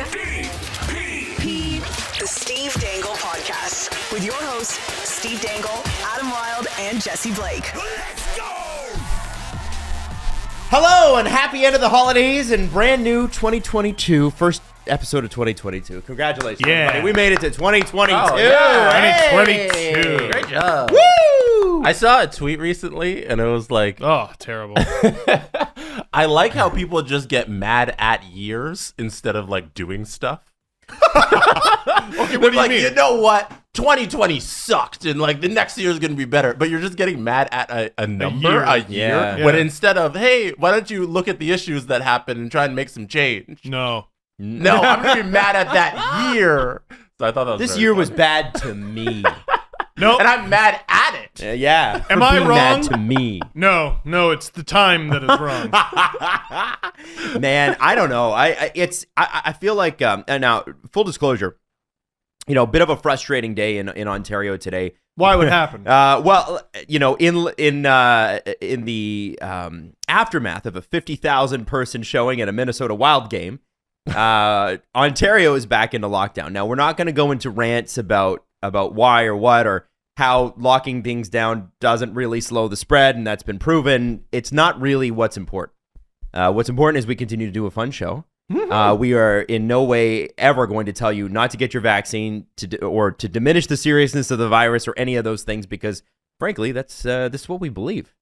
The Steve Dangle Podcast with your hosts, Steve Dangle, Adam Wilde, and Jesse Blake. Let's go! Hello and happy end of the holidays and brand new 2022, first episode of 2022. Congratulations, everybody. We made it to 2022. Oh, yeah. 2022. Great job. Woo! I saw a tweet recently and it was like, oh, terrible. I like how people just get mad at years instead of like doing stuff. Okay, what do you mean? You know what? 2020 sucked and like the next year is going to be better, but you're just getting mad at a number, a year. Yeah. When instead of, hey, why don't you look at the issues that happened and try and make some change? No, I'm going to be mad at that year. So I thought that was This very year funny. was bad to me. no. And I'm mad at it. Yeah. Am for I being wrong? Mad to me. No, it's the time that is wrong. Man, I don't know. I feel like now, full disclosure, a bit of a frustrating day in Ontario today. Why would happen? Well, in the aftermath of a 50,000 person showing at a Minnesota Wild game, Ontario is back into lockdown. Now, we're not going to go into rants about why or what or how locking things down doesn't really slow the spread, and that's been proven. It's not really what's important. What's important is we continue to do a fun show. We are in no way ever going to tell you not to get your vaccine or to diminish the seriousness of the virus or any of those things because, frankly, this is what we believe.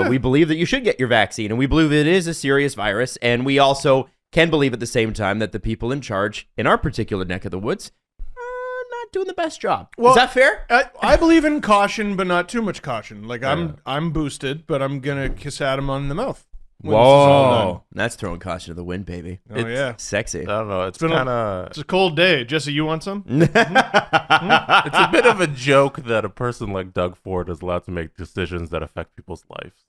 We believe that you should get your vaccine, and we believe it is a serious virus, and we also can believe at the same time that the people in charge in our particular neck of the woods are not doing the best job. Well, is that fair? I believe in caution, but not too much caution. Like I'm boosted, but I'm gonna kiss Adam on the mouth. when this is all done. Whoa, that's throwing caution to the wind, baby. Oh, yeah. Sexy. I don't know. It's been kind of... It's a cold day. Jesse, you want some? It's a bit of a joke that a person like Doug Ford is allowed to make decisions that affect people's lives.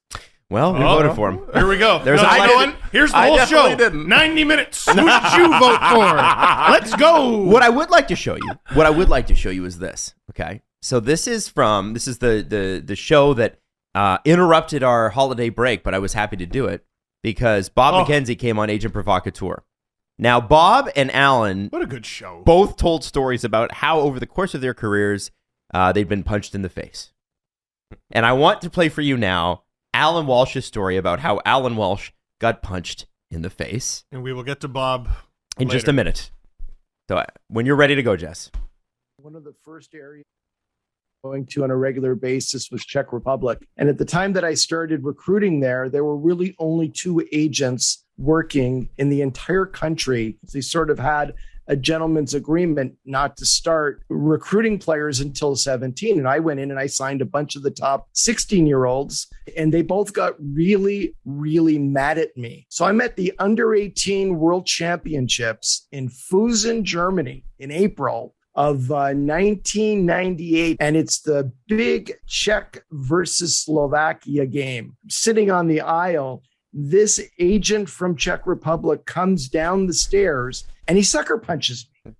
Well, we voted for him. Here we go. There's I a- know what? Here's the I whole definitely show. didn't. 90 minutes. Who did you vote for? Let's go. What I would like to show you is this. Okay, so this is the show that interrupted our holiday break, but I was happy to do it because Bob Mckenzie came on Agent Provocateur. Now, Bob and Allan What a good show. both told stories about how over the course of their careers they'd been punched in the face, and I want to play for you now Allan Walsh's story about how Allan Walsh got punched in the face. And we will get to Bob In just a later. minute. So when you're ready to go, Jess. One of the first areas going to on a regular basis was Czech Republic. And at the time that I started recruiting there were really only 2 agents working in the entire country. They sort of had a gentleman's agreement not to start recruiting players until 17. And I went in and I signed a bunch of the top 16-year-olds, and they both got really, really mad at me. So I'm at the under 18 World Championships in Fusen, Germany in April of 1998. And it's the big Czech versus Slovakia game. Sitting on the aisle, this agent from Czech Republic comes down the stairs and he sucker punches me.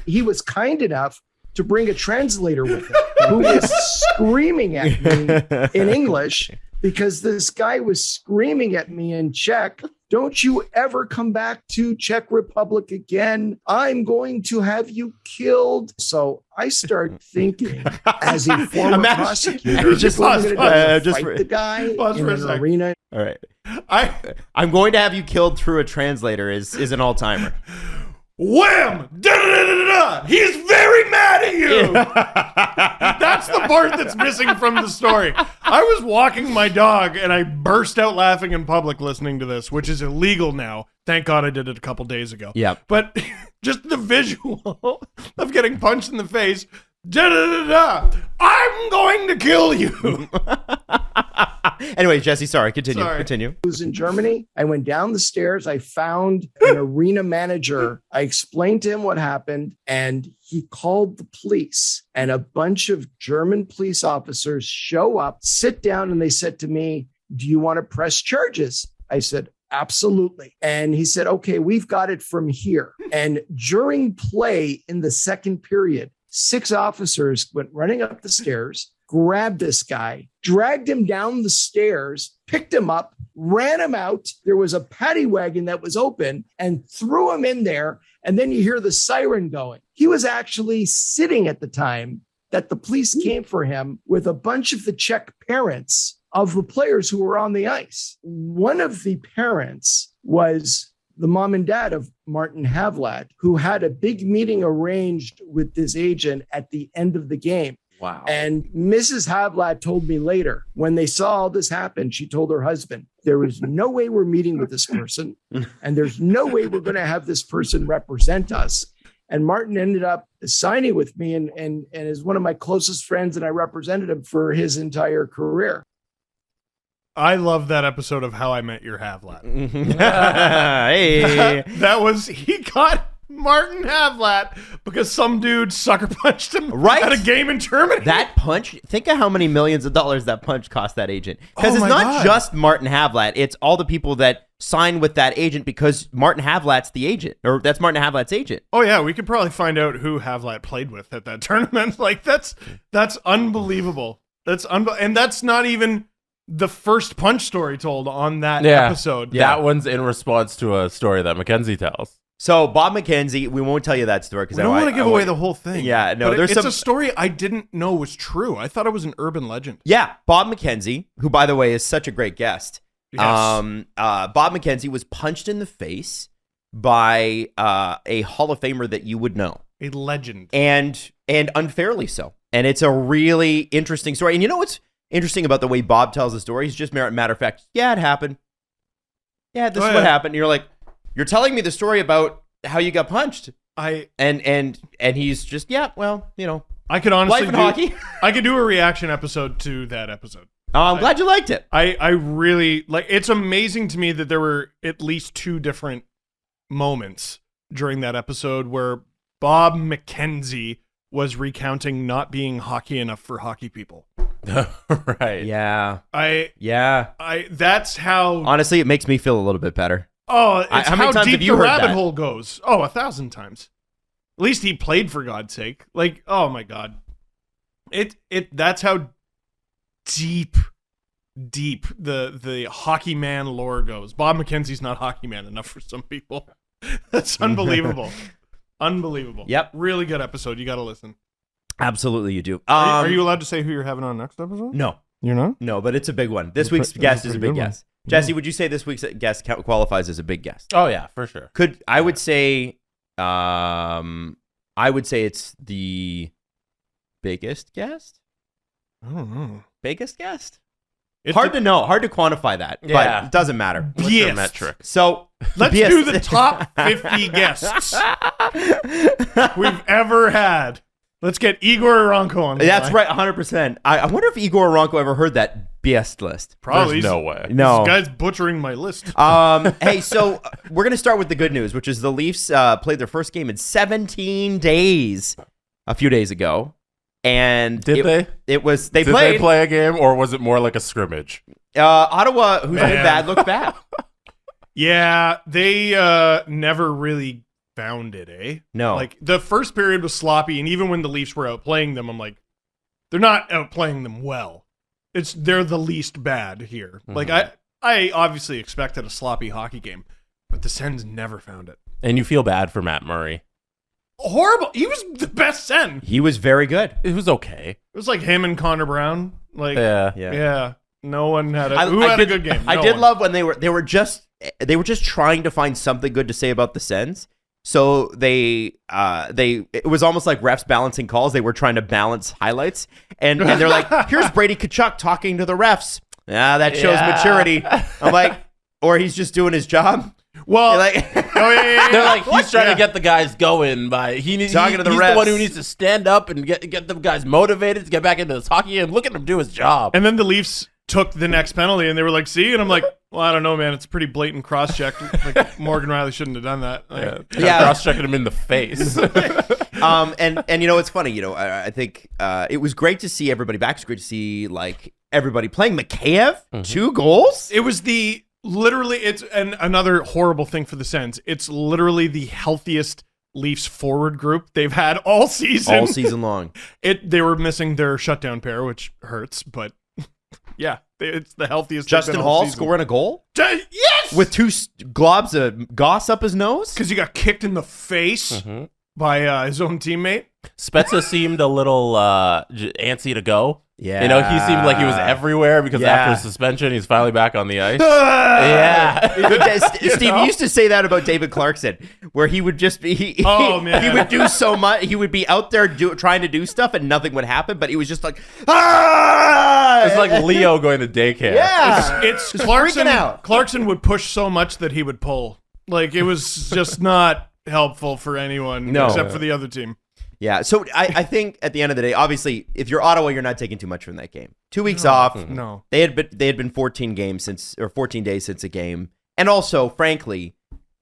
He was kind enough to bring a translator with him who was screaming at me in English because this guy was screaming at me in Czech. Don't you ever come back to Czech Republic again. I'm going to have you killed. So I start thinking as a former prosecutor, Just fight pause, the guy pause in for a an sec. arena. All right. I'm going to have you killed through a translator is an all-timer. Wham! Da-da-da-da-da! He's very mad at you! That's the part that's missing from the story. I was walking my dog and I burst out laughing in public listening to this, which is illegal now. Thank God I did it a couple days ago. Yep. But just the visual of getting punched in the face. Da-da-da-da! I'm going to kill you! Anyway, Jesse, sorry. Continue. Sorry. Continue. Was in Germany. I went down the stairs. I found an arena manager. I explained to him what happened, and he called the police. And a bunch of German police officers show up, sit down, and they said to me, "Do you want to press charges?" I said, "Absolutely." And he said, "Okay, we've got it from here." And during play in the second period, 6 officers went running up the stairs, grabbed this guy, dragged him down the stairs, picked him up, ran him out. There was a paddy wagon that was open and threw him in there. And then you hear the siren going. He was actually sitting at the time that the police came for him with a bunch of the Czech parents of the players who were on the ice. One of the parents was the mom and dad of Martin Havlat, who had a big meeting arranged with this agent at the end of the game. Wow. And Mrs. Havlat told me later, when they saw all this happen, she told her husband, there is no way we're meeting with this person, and there's no way we're going to have this person represent us. And Martin ended up signing with me and is one of my closest friends, and I represented him for his entire career. I love that episode of How I Met Your Havlat. Hey. That was, he got Martin Havlat because some dude sucker punched him Right? at a game in Germany. That punch, think of how many millions of dollars that punch cost that agent. Because Oh it's my not God. just Martin Havlat, it's all the people that sign with that agent because Martin Havlat's the agent, or that's Martin Havlat's agent. Oh yeah, we could probably find out who Havlat played with at that tournament. Like that's unbelievable. And that's not even the first punch story told on that episode. That one's in response to a story that Mckenzie tells. So Bob Mckenzie, we won't tell you that story because We don't want to give away the whole thing. Yeah, no, But there's it's some- a story I didn't know was true. I thought it was an urban legend. Yeah, Bob Mckenzie, who by the way is such a great guest. Yes. Bob Mckenzie was punched in the face by a Hall of Famer that you would know, A legend. and unfairly so. And it's a really interesting story. And you know what's interesting about the way Bob tells the story? He's just matter of fact. Yeah, it happened. Yeah, this is what happened. And you're like, you're telling me the story about how you got punched. And he's just, yeah, well, you know, I could honestly life in hockey. I could do a reaction episode to that episode. I'm glad you liked it. I really like. It's amazing to me that there were at least two different moments during that episode where Bob Mckenzie was recounting not being hockey enough for hockey people. Right. Yeah. I that's how. Honestly, it makes me feel a little bit better. Oh, it's how many how times deep have you the heard rabbit that? hole goes. Oh, 1,000 times. At least he played, for God's sake. Like, oh my God. That's how deep the hockey man lore goes. Bob McKenzie's not hockey man enough for some people. That's unbelievable. Unbelievable. Yep. Really good episode. You got to listen. Absolutely, you do. Are you allowed to say who you're having on next episode? No, You're not? no, but it's a big one. This It's a week's pre- guest it's a is a pretty big good one. guest. Jesse, would you say this week's guest qualifies as a big guest? Oh yeah, for sure. I would say it's the biggest guest. I don't know. Biggest guest? It's Hard to know. Hard to quantify that. Yeah. But it doesn't matter. What's your Yes. metric? So Let's BS do the top 50 guests we've ever had. Let's get Igor Aronko on the That's line. right, 100%. I wonder if Igor Aronko ever heard that BS list. Probably. There's no way. No. This guy's butchering my list. Hey, so we're going to start with the good news, which is the Leafs played their first game in 17 days a few days ago. And Did they? It was they Did played they play a game, or was it more like a scrimmage? Ottawa, who's been Man. bad, looked bad. Yeah, they never really found it, eh? No. Like, the first period was sloppy, and even when the Leafs were outplaying them, I'm like, they're not outplaying them well. They're the least bad here. Mm-hmm. Like, I obviously expected a sloppy hockey game, but the Sens never found it. And you feel bad for Matt Murray. Horrible. He was the best Sen. He was very good. It was okay. It was like him and Connor Brown. Like, Yeah. yeah. No one had I a did- good game. I No did one. love when they were just trying to find something good to say about the Sens. So it was almost like refs balancing calls. They were trying to balance highlights, and they're like, "Here's Brady Tkachuk talking to the refs. Yeah, that shows Yeah. maturity." I'm like, or he's just doing his job. Well, You're like, oh, yeah. They're like, he's trying Yeah. to get the guys going by Talking to the he's refs. the one who needs to stand up and get the guys motivated to get back into this hockey, and look at him do his job. And then the Leafs took the next penalty, and they were like, "See," and I'm like, "Well, I don't know, man. It's a pretty blatant cross check. Like, Morgan Riley shouldn't have done that." Like, Yeah. Cross checking him in the face. and you know, it's funny. You know, I think it was great to see everybody back. It's great to see like everybody playing. Mikheyev, 2 goals. It was another horrible thing for the Sens. It's literally the healthiest Leafs forward group they've had all season. All season long. They were missing their shutdown pair, which hurts, but yeah, it's the healthiest. they've Justin been all Hall season. scoring a goal. Yes, with two globs of goss up his nose. Because he got kicked in the face by his own teammate. Spezza seemed a little antsy to go. Yeah. You know, he seemed like he was everywhere because after suspension, he's finally back on the ice. Steve, you used to say that about David Clarkson, where he would just be, he would do so much. He would be out there trying to do stuff and nothing would happen, but he was just like, It's like Leo going to daycare. Yeah. It's Just Clarkson. freaking out. Clarkson would push so much that he would pull. Like, it was just not helpful for anyone except for the other team. Yeah, so I think at the end of the day, obviously, if you're Ottawa, you're not taking too much from that game. 2 weeks off. No, they had been 14 days since a game, and also, frankly,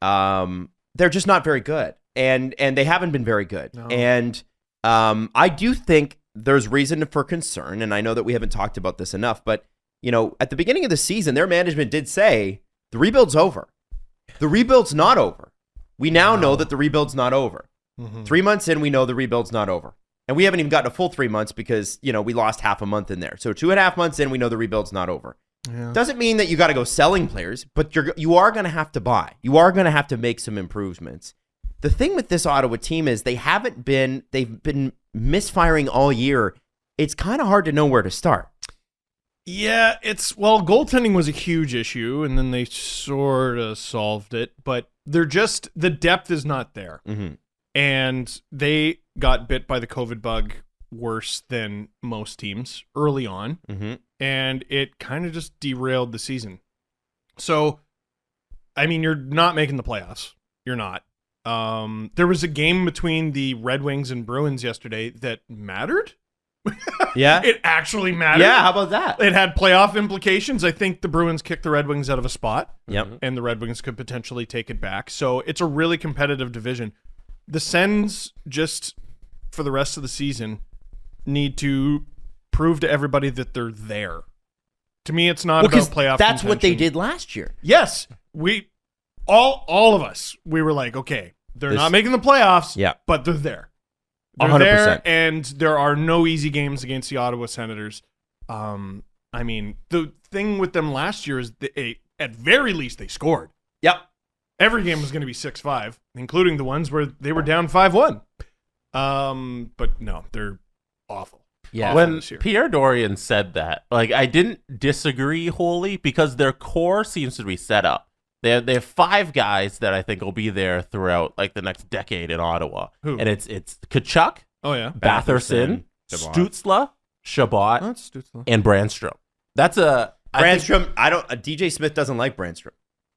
they're just not very good, and they haven't been very good. No. And I do think there's reason for concern, and I know that we haven't talked about this enough, but you know, at the beginning of the season, their management did say the rebuild's over. The rebuild's not over. We now know that the rebuild's not over. 3 months in, we know the rebuild's not over. And we haven't even gotten a full 3 months because, you know, we lost half a month in there. So 2.5 months in, we know the rebuild's not over. Yeah. Doesn't mean that you got to go selling players, but you are going to have to buy. You are going to have to make some improvements. The thing with this Ottawa team is they've been misfiring all year. It's kind of hard to know where to start. Yeah, goaltending was a huge issue, and then they sort of solved it, but the depth is not there. And they got bit by the COVID bug worse than most teams early on, and it kind of just derailed the season. So, I mean, you're not making the playoffs. You're not. There was a game between the Red Wings and Bruins yesterday that mattered. Yeah. It actually mattered. Yeah, how about that? It had playoff implications. I think the Bruins kicked the Red Wings out of a spot. Yep. And the Red Wings could potentially take it back. So it's a really competitive division. The Sens, just for the rest of the season, need to prove to everybody that they're there. To me, it's not about playoff That's contention. what they did last year. Yes. We all of us, we were like, okay, they're not making the playoffs, but they're there. They're 100%. there, and there are no easy games against the Ottawa Senators. I mean, the thing with them last year is at very least they scored. Yep. Every game was going to be 6-5, including the ones where they were down 5-1. But no, they're awful. Yeah. When Pierre Dorian said that, like, I didn't disagree wholly because their core seems to be set up. They have 5 guys that I think will be there throughout like the next decade in Ottawa. Who? And it's Tkachuk, Batherson, Stützle, Shabbat, and Brandstrom. That's Brandstrom. DJ Smith doesn't like Brandstrom.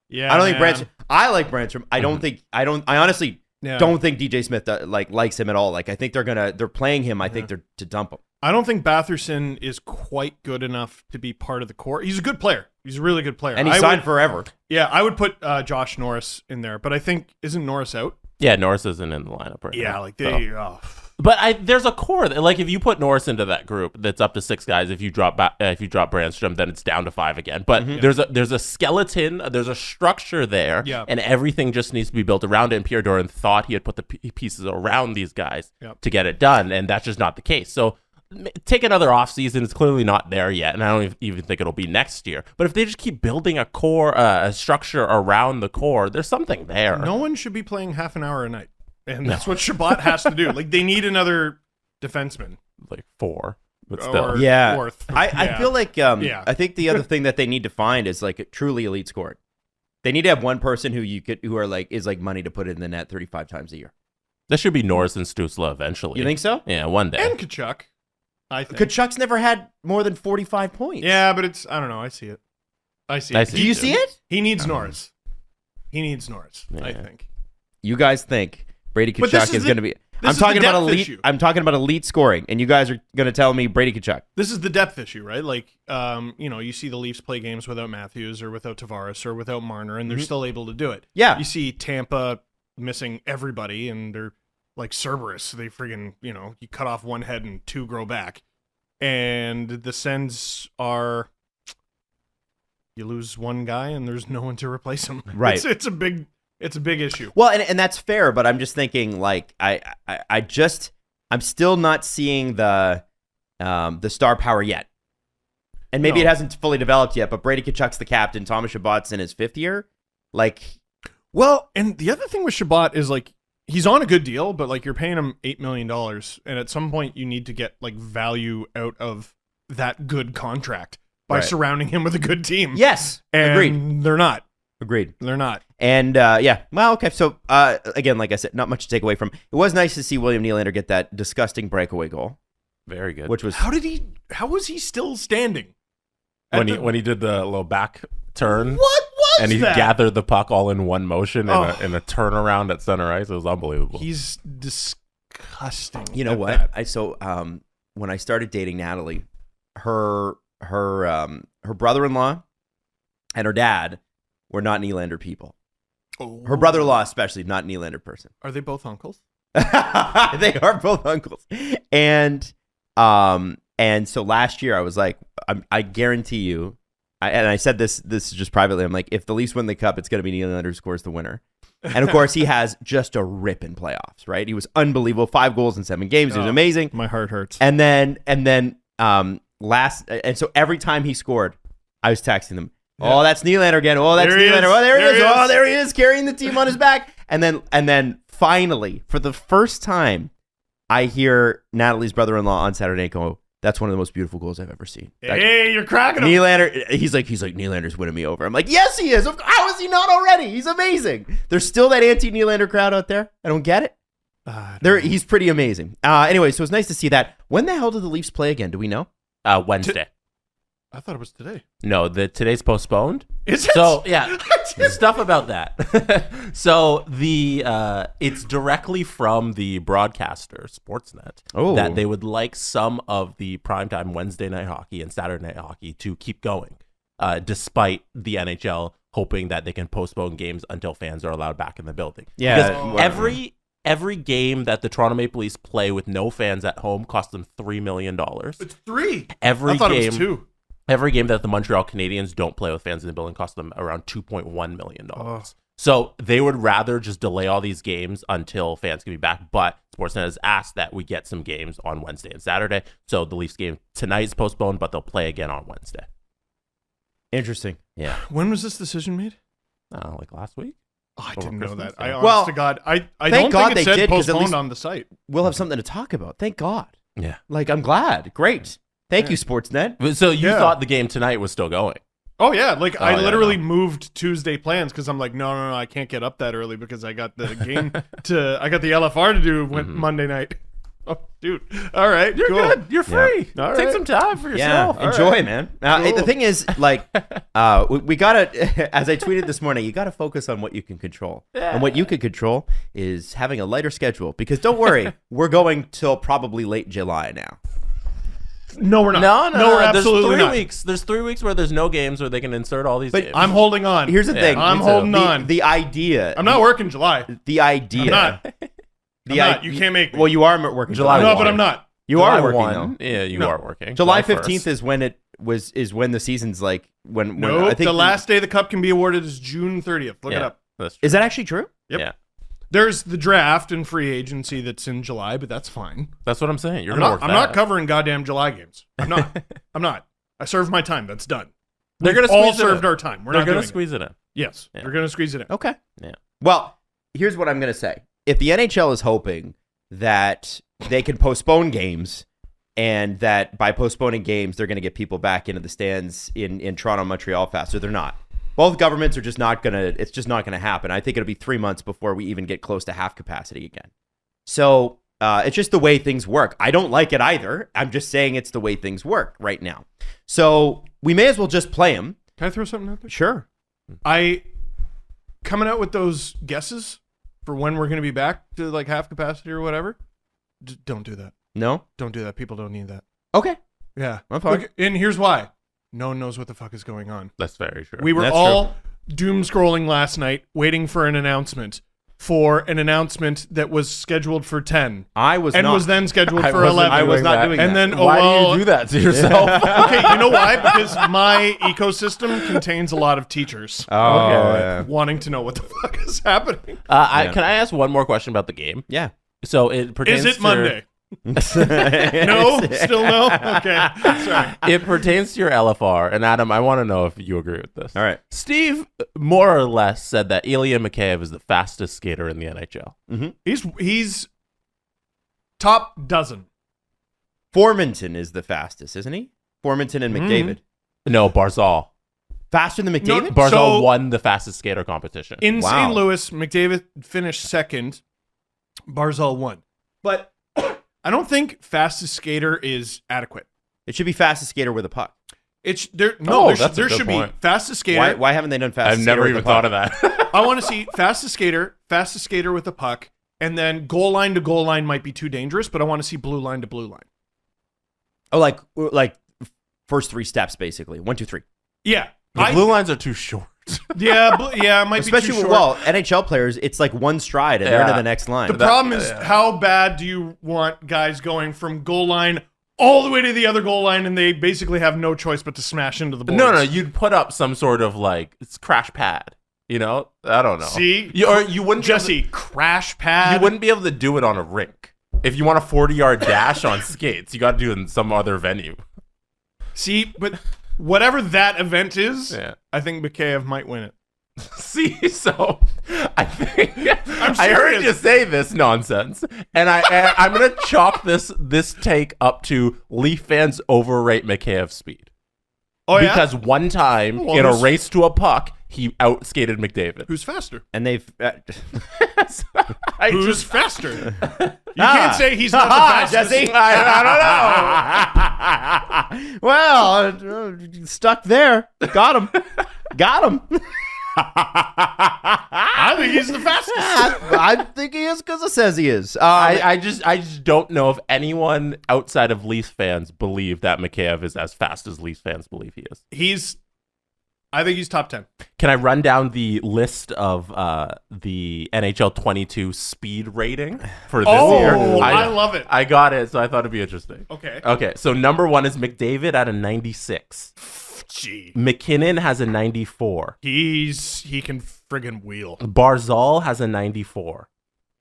Yeah, I don't think Brandstrom. I like Brandstrom. I honestly Yeah. Don't think DJ Smith likes him at all. Like, I think they're playing him. I think they're to dump him. I don't think Batherson is quite good enough to be part of the core. He's a good player. He's a really good player. And he signed forever. Yeah, I would put Josh Norris in there, but I think, isn't Norris out? Yeah, Norris isn't in the lineup right now. Yeah, like they. So. But there's a core that, like, if you put Norris into that group, that's up to 6 guys. If you drop Brandstrom, then it's down to 5 again. But there's a skeleton, there's a structure there, and everything just needs to be built around it. And Pierre Dorian thought he had put the pieces around these guys to get it done, and that's just not the case. So take another offseason. It's clearly not there yet, and I don't even think it'll be next year. But if they just keep building a core, a structure around the core, there's something there. No one should be playing half an hour a night. And that's what Shabbat has to do. Like, they need another defenseman. Like 4, but still. Fourth. I feel like I think the other thing that they need to find is like a truly elite scorer. They need to have one person who is money to put in the net 35 times a year. That should be Norris and Stützle eventually. You think so? Yeah, one day. And Tkachuk, I think. Tkachuk's never had more than 45 points. Yeah, but it's, I don't know. I see it. Do you see it? He needs Norris. I think. You guys think Brady Tkachuk is going to be... I'm talking about elite scoring, and you guys are going to tell me Brady Tkachuk. This is the depth issue, right? Like, you see the Leafs play games without Matthews or without Tavares or without Marner, and they're still able to do it. Yeah. You see Tampa missing everybody, and they're like Cerberus. They friggin', you cut off one head and 2 grow back. And the Sens are... You lose one guy, and there's no one to replace him. Right. It's a big issue. Well, and that's fair, but I'm just thinking, like, I'm still not seeing the star power yet. And maybe it hasn't fully developed yet, but Brady Tkachuk's the captain. Thomas Chabot's in his 5th year. Like, well, and the other thing with Shabbat is like he's on a good deal, but like you're paying him $8 million, and at some point you need to get like value out of that good contract by surrounding him with a good team. yes, and agreed. They're not. Agreed. They're not. And yeah, well, okay. So again, like I said, not much to take away from. It was nice to see William Nylander get that disgusting breakaway goal. Very good. Which was How was he still standing? When he did the little back turn. What was and he that? gathered the puck all in one motion in a turnaround at center ice. It was unbelievable. He's disgusting. You know what? When I started dating Natalie, her brother-in-law and her dad were not Nylander people. Oh. Her brother-in-law especially, not Nylander person. Are they both uncles? They are both uncles. And so last year I was like, I guarantee you, and I said this is just privately, I'm like, if the Leafs win the cup, it's going to be Nylander who scores the winner. And of course he has just a rip in playoffs, right? He was unbelievable. 5 goals in 7 games. It was amazing. My heart hurts. And then so every time he scored, I was texting them, oh, that's Nylander again. Oh, that's Nylander. Oh, there he is. Oh, there he is, carrying the team on his back. And then finally, for the first time, I hear Natalie's brother-in-law on Saturday go, that's one of the most beautiful goals I've ever seen. Hey, you're cracking him. Nylander, he's like, Nylander's winning me over. I'm like, yes, he is. How is he not already? He's amazing. There's still that anti-Nylander crowd out there. I don't get it. He's pretty amazing. Anyway, so it's nice to see that. When the hell do the Leafs play again? Do we know? Wednesday. I thought it was today. No, today's postponed. Is it? So yeah, stuff about that. So it's directly from the broadcaster Sportsnet that they would like some of the primetime Wednesday night hockey and Saturday night hockey to keep going, despite the NHL hoping that they can postpone games until fans are allowed back in the building. Yeah, because every game that the Toronto Maple Leafs play with no fans at home costs them $3 million. It's 3. I thought it was 2. Every game that the Montreal Canadiens don't play with fans in the building costs them around $2.1 million. So they would rather just delay all these games until fans can be back. But Sportsnet has asked that we get some games on Wednesday and Saturday. So the Leafs game tonight is postponed, but they'll play again on Wednesday. Interesting. Yeah. When was this decision made? Like last week. Oh, I didn't know that. Yeah. Honest to God, I don't think it said postponed on the site. We'll have something to talk about. Thank God. Yeah. Like, I'm glad. Great. Thank you, Sportsnet. So you thought the game tonight was still going? Oh, yeah. Like, I literally moved Tuesday plans because I'm like, no, I can't get up that early because I got the game I got the LFR to do Monday night. Oh, dude. All right. You're cool. good. You're free. Yeah. Take some time for yourself. Yeah, enjoy, man. Cool. The thing is, like, we got to, as I tweeted this morning, you got to focus on what you can control. Yeah. And what you can control is having a lighter schedule. Because don't worry, we're going till probably late July now. No, we're not. No, we're absolutely there's 3 not. weeks. There's 3 weeks where there's no games where they can insert all these games. I'm holding on. Here's the thing. I'm holding on. The idea. I'm not working July. The idea. I'm not. I'm not. You can't make me. Well, you are working July. No, but I'm not. You July are working, 1. though. Yeah, you are working. July 15th is when when the season's like when No, I think the last day the cup can be awarded is June 30th. Look it up. That's true. Is that actually true? Yep. Yeah. There's the draft and free agency that's in July, but that's fine. That's what I'm saying. You're I'm gonna work. I'm not covering goddamn July games. I'm not. I'm not. I served my time. That's done. They're gonna all squeeze it served in. our time. We're They're not gonna doing squeeze it in. Yes, Yeah. they're gonna squeeze it in. Okay. Yeah. Well, here's what I'm going to say. If the NHL is hoping that they can postpone games and that by postponing games, they're going to get people back into the stands in Toronto, Montreal faster, they're not. Both governments are just not going to, it's just not going to happen. I think it'll be 3 months before we even get close to half capacity again. So it's just the way things work. I don't like it either. I'm just saying it's the way things work right now. So we may as well just play them. Can I throw something out there? Sure. Coming out with those guesses for when we're going to be back to like half capacity or whatever. Don't do that. No? Don't do that. People don't need that. Okay. Yeah. I'm fine. Look, and here's why. No one knows what the fuck is going on. That's very true. We were That's all doom scrolling last night, waiting for an announcement that was scheduled for 10. I was and not. was then scheduled for wasn't 11. I was not doing and that. then, Why do you do that to yourself? Okay, you know why? Because my ecosystem contains a lot of teachers wanting to know what the fuck is happening. Can I ask one more question about the game? Yeah. So it pertains Is it to, Monday? No, still no. Okay, sorry. It pertains to your LFR, and Adam, I want to know if you agree with this. All right. Steve more or less said that Ilya Mikheyev is the fastest skater in the NHL. He's top dozen. Formanton is the fastest, isn't he? Formanton and McDavid. No, Barzal. Faster than McDavid? Barzal won the fastest skater competition. In St. Louis, McDavid finished second. Barzal won. But I don't think fastest skater is adequate. It should be fastest skater with a puck. There should be fastest skater. Why haven't they done fastest skater? I've never even thought of that. I want to see fastest skater with a puck, and then goal line to goal line might be too dangerous, but I want to see blue line to blue line. Oh, like first three steps, basically. 1, 2, 3. Yeah. The blue lines are too short. Yeah, it might Especially be too short. NHL players, it's like one stride and they're into the next line. The problem is how bad do you want guys going from goal line all the way to the other goal line, and they basically have no choice but to smash into the boards? No, you'd put up some sort of it's crash pad. You know, I don't know. See, you wouldn't crash pad. You wouldn't be able to do it on a rink. If you want a 40-yard dash on skates, you got to do it in some other venue. See, but whatever that event is, I think Mikheyev might win it. See, so I think I heard you say this nonsense, and I'm gonna chalk this take up to Leaf fans overrate Mikheyev's speed. Oh yeah, because one time in a race to a puck, he outskated McDavid. Who's faster? And they've who's faster? You can't say he's not the fastest. Jesse. I don't know. Well, stuck there. Got him. I think he's the fastest. I think he is because it says he is. I just don't know if anyone outside of Leafs fans believe that Mikheyev is as fast as Leafs fans believe he is. I think he's top 10. Can I run down the list of the NHL 22 speed rating for this year? I love it. I got it, so I thought it'd be interesting. Okay, so number 1 is McDavid at a 96. Gee. McKinnon has a 94. He can friggin' wheel. Barzal has a 94.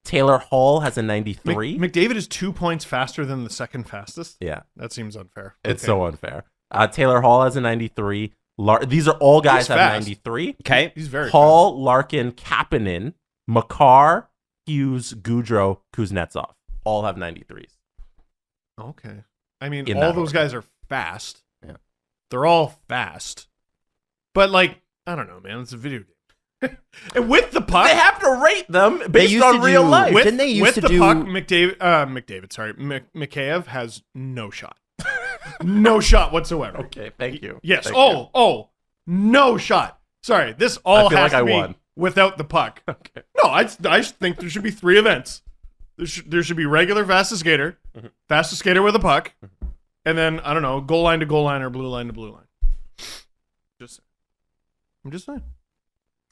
Taylor Hall has a 93. McDavid is 2 points faster than the second fastest? Yeah. That seems unfair. It's so unfair. Taylor Hall has a 93. These are all guys that have 93. Okay. He's very Hall, fast. Larkin, Kapanen, Makar, Hughes, Goudreau, Kuznetsov. All have 93s. Okay. I mean, all those guys are fast. Yeah. They're all fast. But, I don't know, man. It's a video game. And with the puck... They have to rate them based on real life. Didn't they used to do... With the puck, Mikheyev has no shot. No shot whatsoever. Okay, thank you. Yes. Thank you. No shot. Sorry, this all has to be won. Without the puck. Okay. No, I think there should be 3 events. There should be regular fastest skater, fastest skater with a puck, and then, I don't know, goal line to goal line or blue line to blue line. I'm just saying.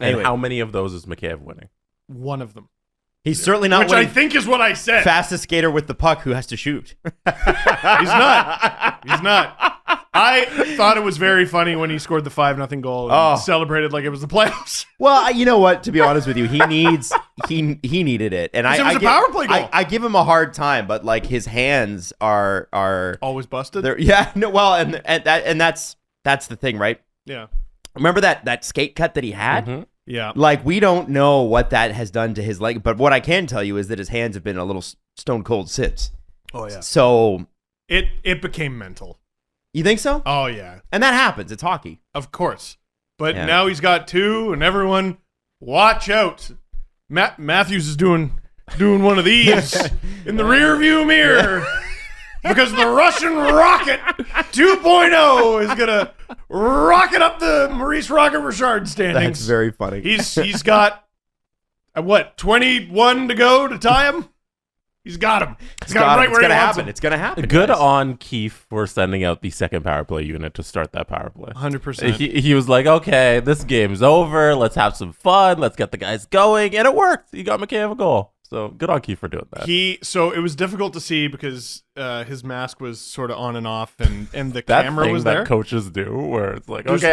And anyway, how many of those is Mikheyev winning? One of them. He's certainly not winning. Which I think is what I said. Fastest skater with the puck who has to shoot. He's not. I thought it was very funny when he scored the 5-0 goal and celebrated like it was the playoffs. Well, you know what? To be honest with you, he needed it, and it was a power play goal. I give him a hard time, but his hands are always busted. And that's the thing, right? Yeah. Remember that skate cut that he had? Mm-hmm. Yeah. We don't know what that has done to his leg, but what I can tell you is that his hands have been a little stone cold since. Oh yeah. So it became mental. You think so? Oh yeah. And that happens. It's hockey. Of course. But now he's got 2, and everyone watch out. Matthews is doing one of these in the rearview mirror. Because the Russian rocket 2.0 is going to rocket up the Maurice Rocket Richard standings. That's very funny. He's got, 21 to go to tie him? He's got him. He's got him right where he wants him. It's going to happen. Good on Keefe for sending out the second power play unit to start that power play. 100%. He was like, okay, this game's over. Let's have some fun. Let's get the guys going. And it worked. He got Mikheyev a goal. So good on Keefe for doing that. So it was difficult to see because his mask was sort of on and off, and the camera was there. That coaches do, where it's like, okay,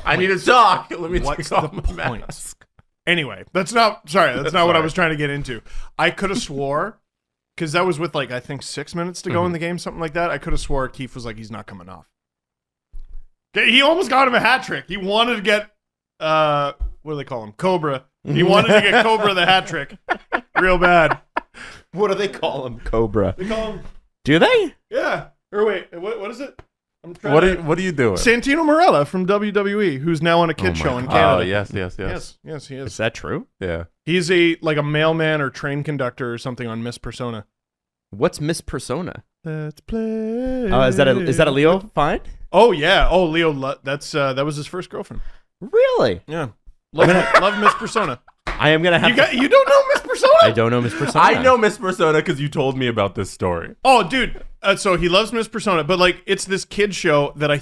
I need to talk. Let me take off my mask. Anyway, that's not what I was trying to get into. I could have swore because that was with like, I think 6 minutes to go in the game, something like that. I could have swore Keefe was like, he's not coming off. He almost got him a hat trick. He wanted to get, what do they call him? Cobra. He wanted to get Cobra the hat trick real bad. What do they call him? Cobra. They call him. Do they? Yeah. Or wait, what is it? What are you doing? Santino Marella from WWE, who's now on a kid show in Canada. Oh, yes, he Yes, he is. Is that true? Yeah. He's a mailman or train conductor or something on Miss Persona. What's Miss Persona? Let's play. Is that a Leo find? Oh yeah. Oh, Leo. That was his first girlfriend. Really? Yeah. Love Miss Persona. I am gonna have. You don't know Miss Persona? I don't know Miss Persona. I know Miss Persona because you told me about this story. Oh, dude. So he loves Miss Persona, but like it's this kid show that I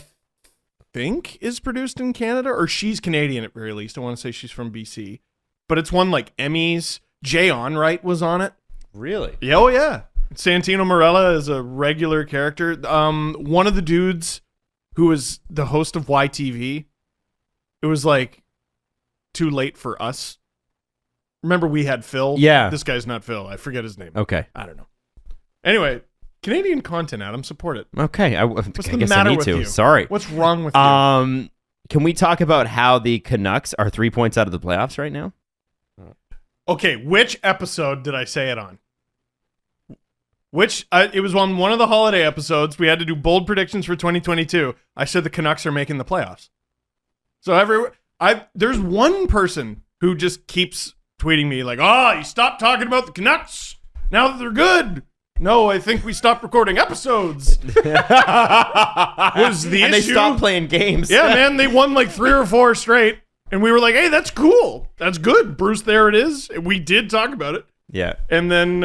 think is produced in Canada, or she's Canadian at very least. I want to say she's from BC, but it's won like Emmys. Jay Onright was on it. Really? Yeah, oh yeah. Santino Marella is a regular character. One of the dudes who was the host of YTV, it was like Too Late for Us. Remember we had Phil? Yeah. This guy's not Phil. I forget his name. Okay. I don't know. Anyway, Canadian content, Adam. Support it. Okay. I What's guess the matter I need with to. you? Sorry. What's wrong with you? Can we talk about how the Canucks are 3 points out of the playoffs right now? Okay, which episode did I say it on? It was on one of the holiday episodes. We had to do bold predictions for 2022. I said the Canucks are making the playoffs. So there's one person who just keeps tweeting me like, you stopped talking about the Canucks now that they're good. No, I think we stopped recording episodes. Was the and issue. They stopped playing games. Yeah, man, they won like 3 or 4 straight. And we were like, hey, that's cool. That's good. Bruce, there it is. We did talk about it. Yeah. And then,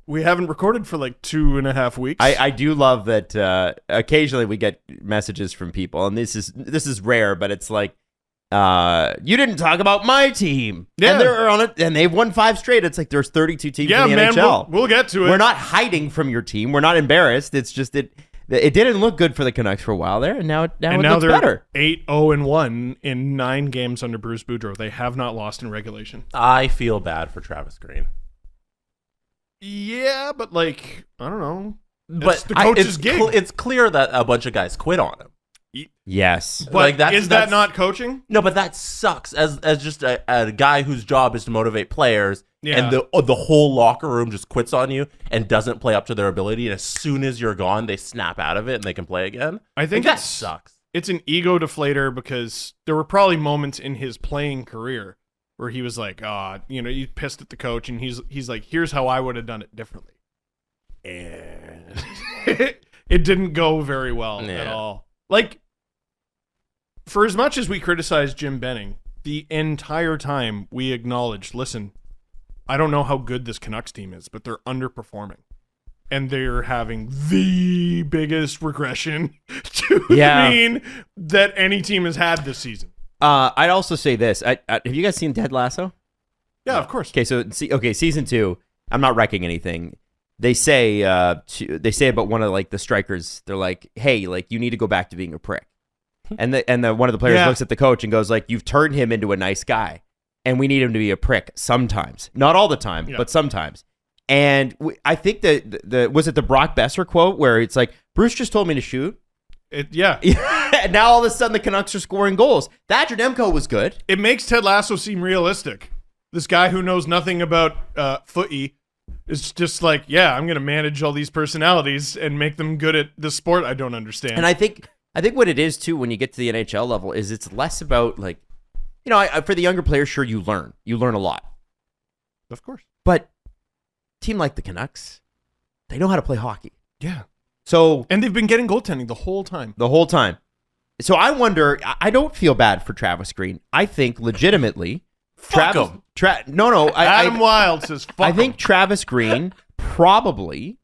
we haven't recorded for like 2.5 weeks. I do love that occasionally we get messages from people, and this is rare, but it's like, you didn't talk about my team. Yeah. And they're on it, and they've won 5 straight. It's like there's 32 teams in the NHL. We'll get to it. We're not hiding from your team. We're not embarrassed. It's just it didn't look good for the Canucks for a while there, and now it looks better. 8-0-1 in 9 games under Bruce Boudreau. They have not lost in regulation. I feel bad for Travis Green. Yeah, but like, I don't know. But the coach's gig. It's clear that a bunch of guys quit on him. Yes. But is that not coaching? No, but that sucks. As just a guy whose job is to motivate players, and the whole locker room just quits on you and doesn't play up to their ability. And as soon as you're gone, they snap out of it and they can play again. I think that sucks. It's an ego deflator because there were probably moments in his playing career where he was like, he's pissed at the coach, and he's like, here's how I would have done it differently. And it didn't go very well at all. Like, for as much as we criticize Jim Benning, the entire time we acknowledged, listen, I don't know how good this Canucks team is, but they're underperforming. And they're having the biggest regression to mean that any team has had this season. I'd also say this. Have you guys seen Ted Lasso? Yeah, of course. Okay, so season 2. I'm not wrecking anything. They say about one of like the strikers. They're like, hey, like you need to go back to being a prick. And one of the players looks at the coach and goes like, you've turned him into a nice guy, and we need him to be a prick sometimes, not all the time, but sometimes. And I think was it the Brock Besser quote where it's like, Bruce just told me to shoot. And now all of a sudden the Canucks are scoring goals. Thatcher Demko was good. It makes Ted Lasso seem realistic. This guy who knows nothing about footy is just like, I'm going to manage all these personalities and make them good at the sport I don't understand. And I think what it is too when you get to the NHL level is it's less about like, for the younger players, sure, you learn a lot, of course. But a team like the Canucks, they know how to play hockey. Yeah. So and they've been getting goaltending the whole time. So I wonder. I don't feel bad for Travis Green. I think legitimately, Fuck him. No. Adam Wild says, fuck I think Travis Green probably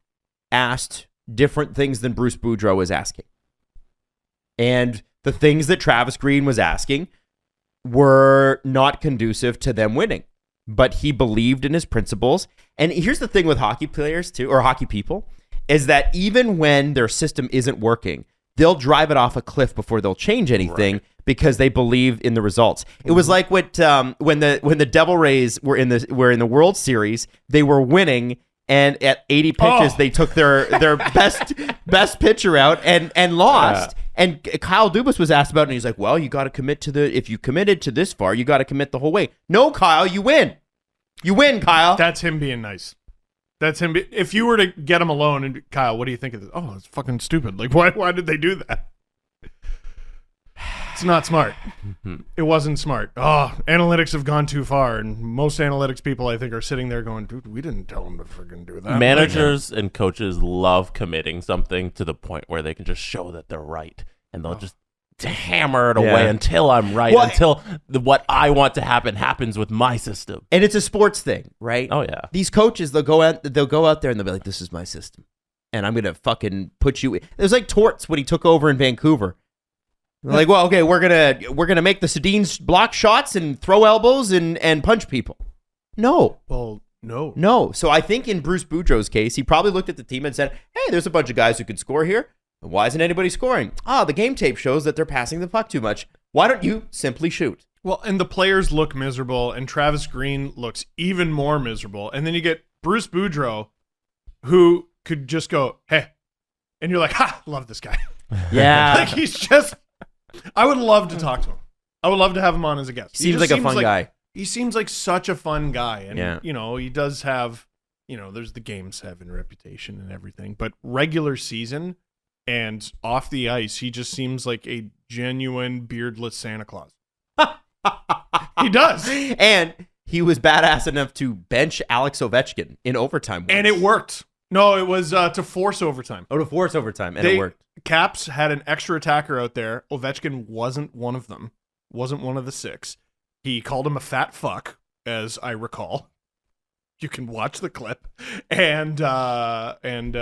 asked different things than Bruce Boudreau was asking. And the things that Travis Green was asking were not conducive to them winning. But he believed in his principles. And here's the thing with hockey players too, or hockey people, is that even when their system isn't working, they'll drive it off a cliff before they'll change anything because they believe in the results. It was like when the Devil Rays were in the World Series, they were winning and at 80 pitches they took their best pitcher out and lost. Yeah. And Kyle Dubas was asked about it, and he's like, well, you got to commit if you committed to this far, you got to commit the whole way. No, Kyle, you win. You win, Kyle. That's him being nice. That's him. If you were to get him alone and Kyle, what do you think of this? Oh, it's fucking stupid. Like, why did they do that? It's not smart. It wasn't smart. Oh, analytics have gone too far, and most analytics people, I think, are sitting there going, dude, we didn't tell them to freaking do that. Managers and coaches love committing something to the point where they can just show that they're right, and they'll just hammer it away until I'm right, until what I want to happen happens with my system. And it's a sports thing, right? Oh, yeah. These coaches, they'll go out there and they'll be like, this is my system, and I'm going to fucking put you... It was like Torts when he took over in Vancouver. Like, well, okay, we're gonna make the Sedins block shots and throw elbows and punch people. No. Well, no. No. So I think in Bruce Boudreau's case, he probably looked at the team and said, hey, there's a bunch of guys who could score here. Why isn't anybody scoring? The game tape shows that they're passing the puck too much. Why don't you simply shoot? Well, and the players look miserable, and Travis Green looks even more miserable. And then you get Bruce Boudreau, who could just go, hey. And you're like, ha, love this guy. Yeah. Like, he's just... I would love to talk to him. I would love to have him on as a guest. Seems like a fun guy. He seems like such a fun guy. And, he does have, there's the Game 7 reputation and everything. But regular season and off the ice, he just seems like a genuine beardless Santa Claus. He does. And he was badass enough to bench Alex Ovechkin in overtime once. And it worked. No, it was to force overtime. Oh, to force overtime, and it worked. Caps had an extra attacker out there. Ovechkin wasn't one of them. Wasn't one of the 6. He called him a fat fuck, as I recall. You can watch the clip. And Ovechkin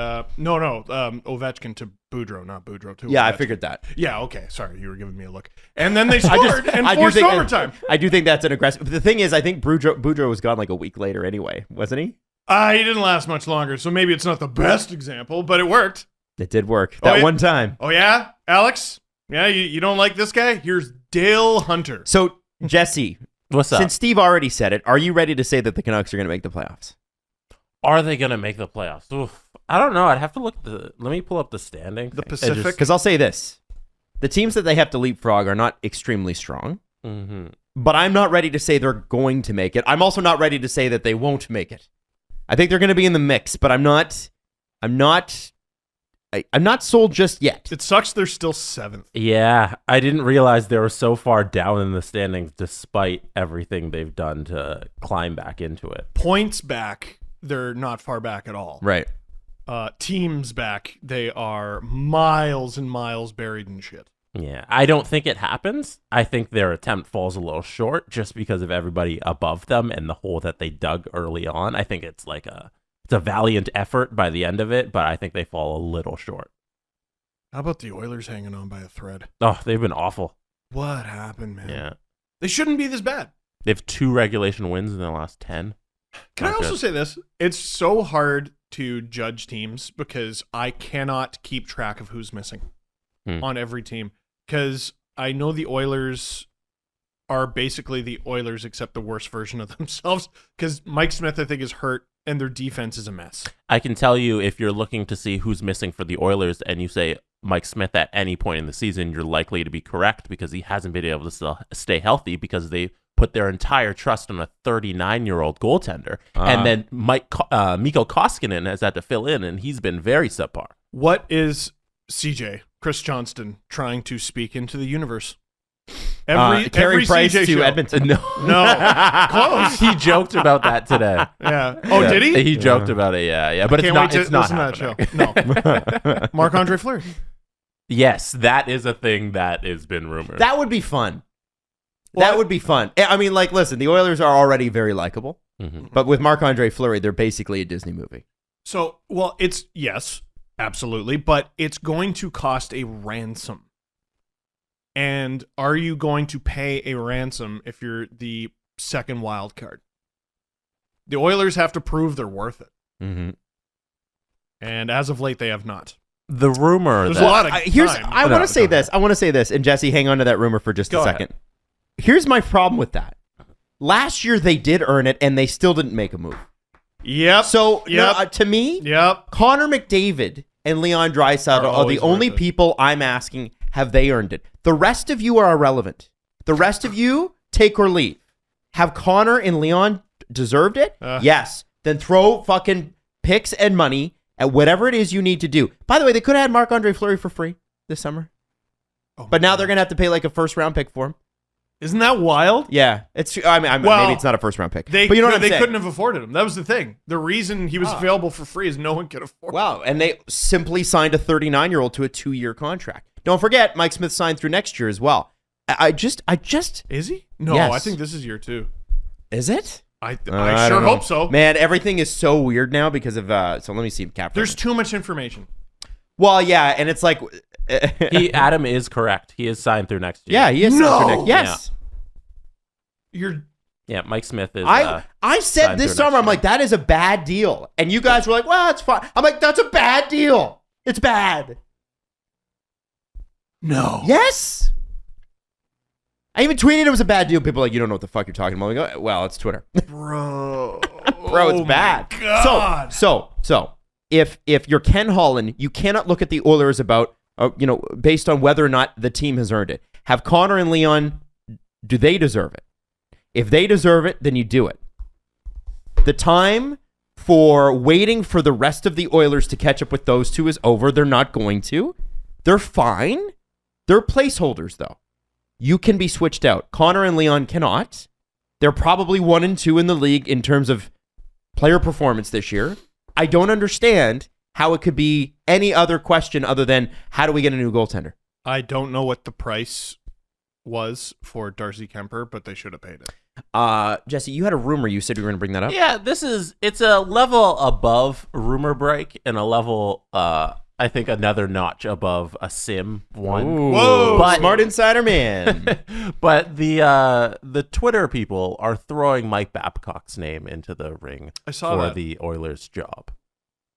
to Boudreau, not Boudreau to Ovechkin. I figured that. Yeah, okay. Sorry, you were giving me a look. And then they scored and forced overtime. I do think that's an aggressive... The thing is, I think Boudreau was gone like a week later anyway, wasn't he? He didn't last much longer, so maybe it's not the best example, but it worked. It did work. That one time. Oh, yeah? Alex? Yeah, you don't like this guy? Here's Dale Hunter. So, Jesse, what's up? Since Steve already said it, are you ready to say that the Canucks are going to make the playoffs? Are they going to make the playoffs? Oof. I don't know. I'd have to look let me pull up the standing. The Pacific? Because I'll say this. The teams that they have to leapfrog are not extremely strong. Mm-hmm. But I'm not ready to say they're going to make it. I'm also not ready to say that they won't make it. I think they're going to be in the mix, but I'm not sold just yet. It sucks they're still 7th. Yeah, I didn't realize they were so far down in the standings despite everything they've done to climb back into it. Points back, they're not far back at all. Right. Teams back, they are miles and miles buried in shit. Yeah, I don't think it happens. I think their attempt falls a little short just because of everybody above them and the hole that they dug early on. I think it's a valiant effort by the end of it, but I think they fall a little short. How about the Oilers hanging on by a thread? Oh, they've been awful. What happened, man? Yeah. They shouldn't be this bad. They have 2 regulation wins in the last 10. Can I also say this? It's so hard to judge teams because I cannot keep track of who's missing on every team. Because I know the Oilers are basically the Oilers except the worst version of themselves. Because Mike Smith, I think, is hurt and their defense is a mess. I can tell you if you're looking to see who's missing for the Oilers and you say Mike Smith at any point in the season, you're likely to be correct because he hasn't been able to stay healthy because they put their entire trust on a 39-year-old goaltender. And then Mikko Koskinen has had to fill in, and he's been very subpar. What is CJ, Chris Johnston, trying to speak into the universe? Every Price CJ to show. Edmonton. No. Close. He joked about that today. Yeah. Oh, did he? He joked about it, yeah. But Can't it's not listen to that show. No. Marc-Andre Fleury. Yes, that is a thing that has been rumored. That would be fun. That would be fun. I mean, like, listen, the Oilers are already very likable, but with Marc-Andre Fleury, they're basically a Disney movie. So, it's, yes, absolutely, but it's going to cost a ransom. And are you going to pay a ransom if you're the second wild card? The Oilers have to prove they're worth it. Mm-hmm. And as of late, they have not. The rumor There's a lot of I want to say this. I want to say this. And Jesse, hang on to that rumor for just a second. Ahead. Here's my problem with that. Last year, they did earn it, and they still didn't make a move. Yep. So to me, Connor McDavid and Leon Draisaitl are the only people I'm asking, have they earned it? The rest of you are irrelevant. The rest of you, take or leave. Have Connor and Leon deserved it? Yes. Then throw fucking picks and money at whatever it is you need to do. By the way, they could have had Marc-Andre Fleury for free this summer. But now they're going to have to pay like a first-round pick for him. Isn't that wild? Yeah. Maybe it's not a first-round pick. But you know what I'm saying? They couldn't have afforded him. That was the thing. The reason he was available for free is no one could afford him. Wow. And they simply signed a 39-year-old to a 2-year contract. Don't forget, Mike Smith signed through next year as well. I just Is he? No, yes. I think this is year 2. Is it? I sure hope so. Man, everything is so weird now because of so let me see cap. There's too much information. Well, yeah, and it's like Adam is correct. He is signed through next year. Yeah, he is signed through next. Yes. Yeah, Mike Smith is I said this summer, I'm like, that is a bad deal. And you guys were like, well, it's fine. I'm like, that's a bad deal. It's bad. No. Yes. I even tweeted it was a bad deal. People are like, you don't know what the fuck you're talking about. I go, well, it's Twitter. Bro, it's bad. God. So if you're Ken Holland, you cannot look at the Oilers about, based on whether or not the team has earned it. Have Connor and Leon, do they deserve it? If they deserve it, then you do it. The time for waiting for the rest of the Oilers to catch up with those two is over. They're not going to. They're fine. They're placeholders, though. You can be switched out. Connor and Leon cannot. They're probably 1 and 2 in the league in terms of player performance this year. I don't understand how it could be any other question other than how do we get a new goaltender? I don't know what the price was for Darcy Kemper, but they should have paid it. Jesse, you had a rumor. You said you were going to bring that up. Yeah, it's a level above rumor break and a level, I think another notch above a sim one. Ooh, whoa, smart insider man. But the Twitter people are throwing Mike Babcock's name into the ring for the Oilers job.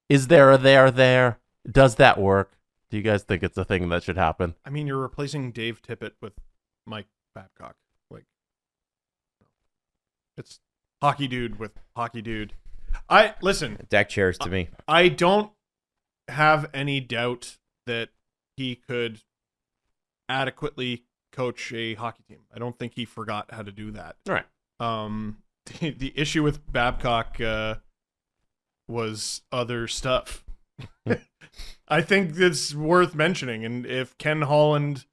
Is there a there? Does that work? Do you guys think it's a thing that should happen? I mean, you're replacing Dave Tippett with Mike Babcock. Like, it's hockey dude with hockey dude. Listen. Deck chairs to me. I don't have any doubt that he could adequately coach a hockey team. I don't think he forgot how to do that. All right. The issue with Babcock was other stuff. I think it's worth mentioning. And if Ken Holland,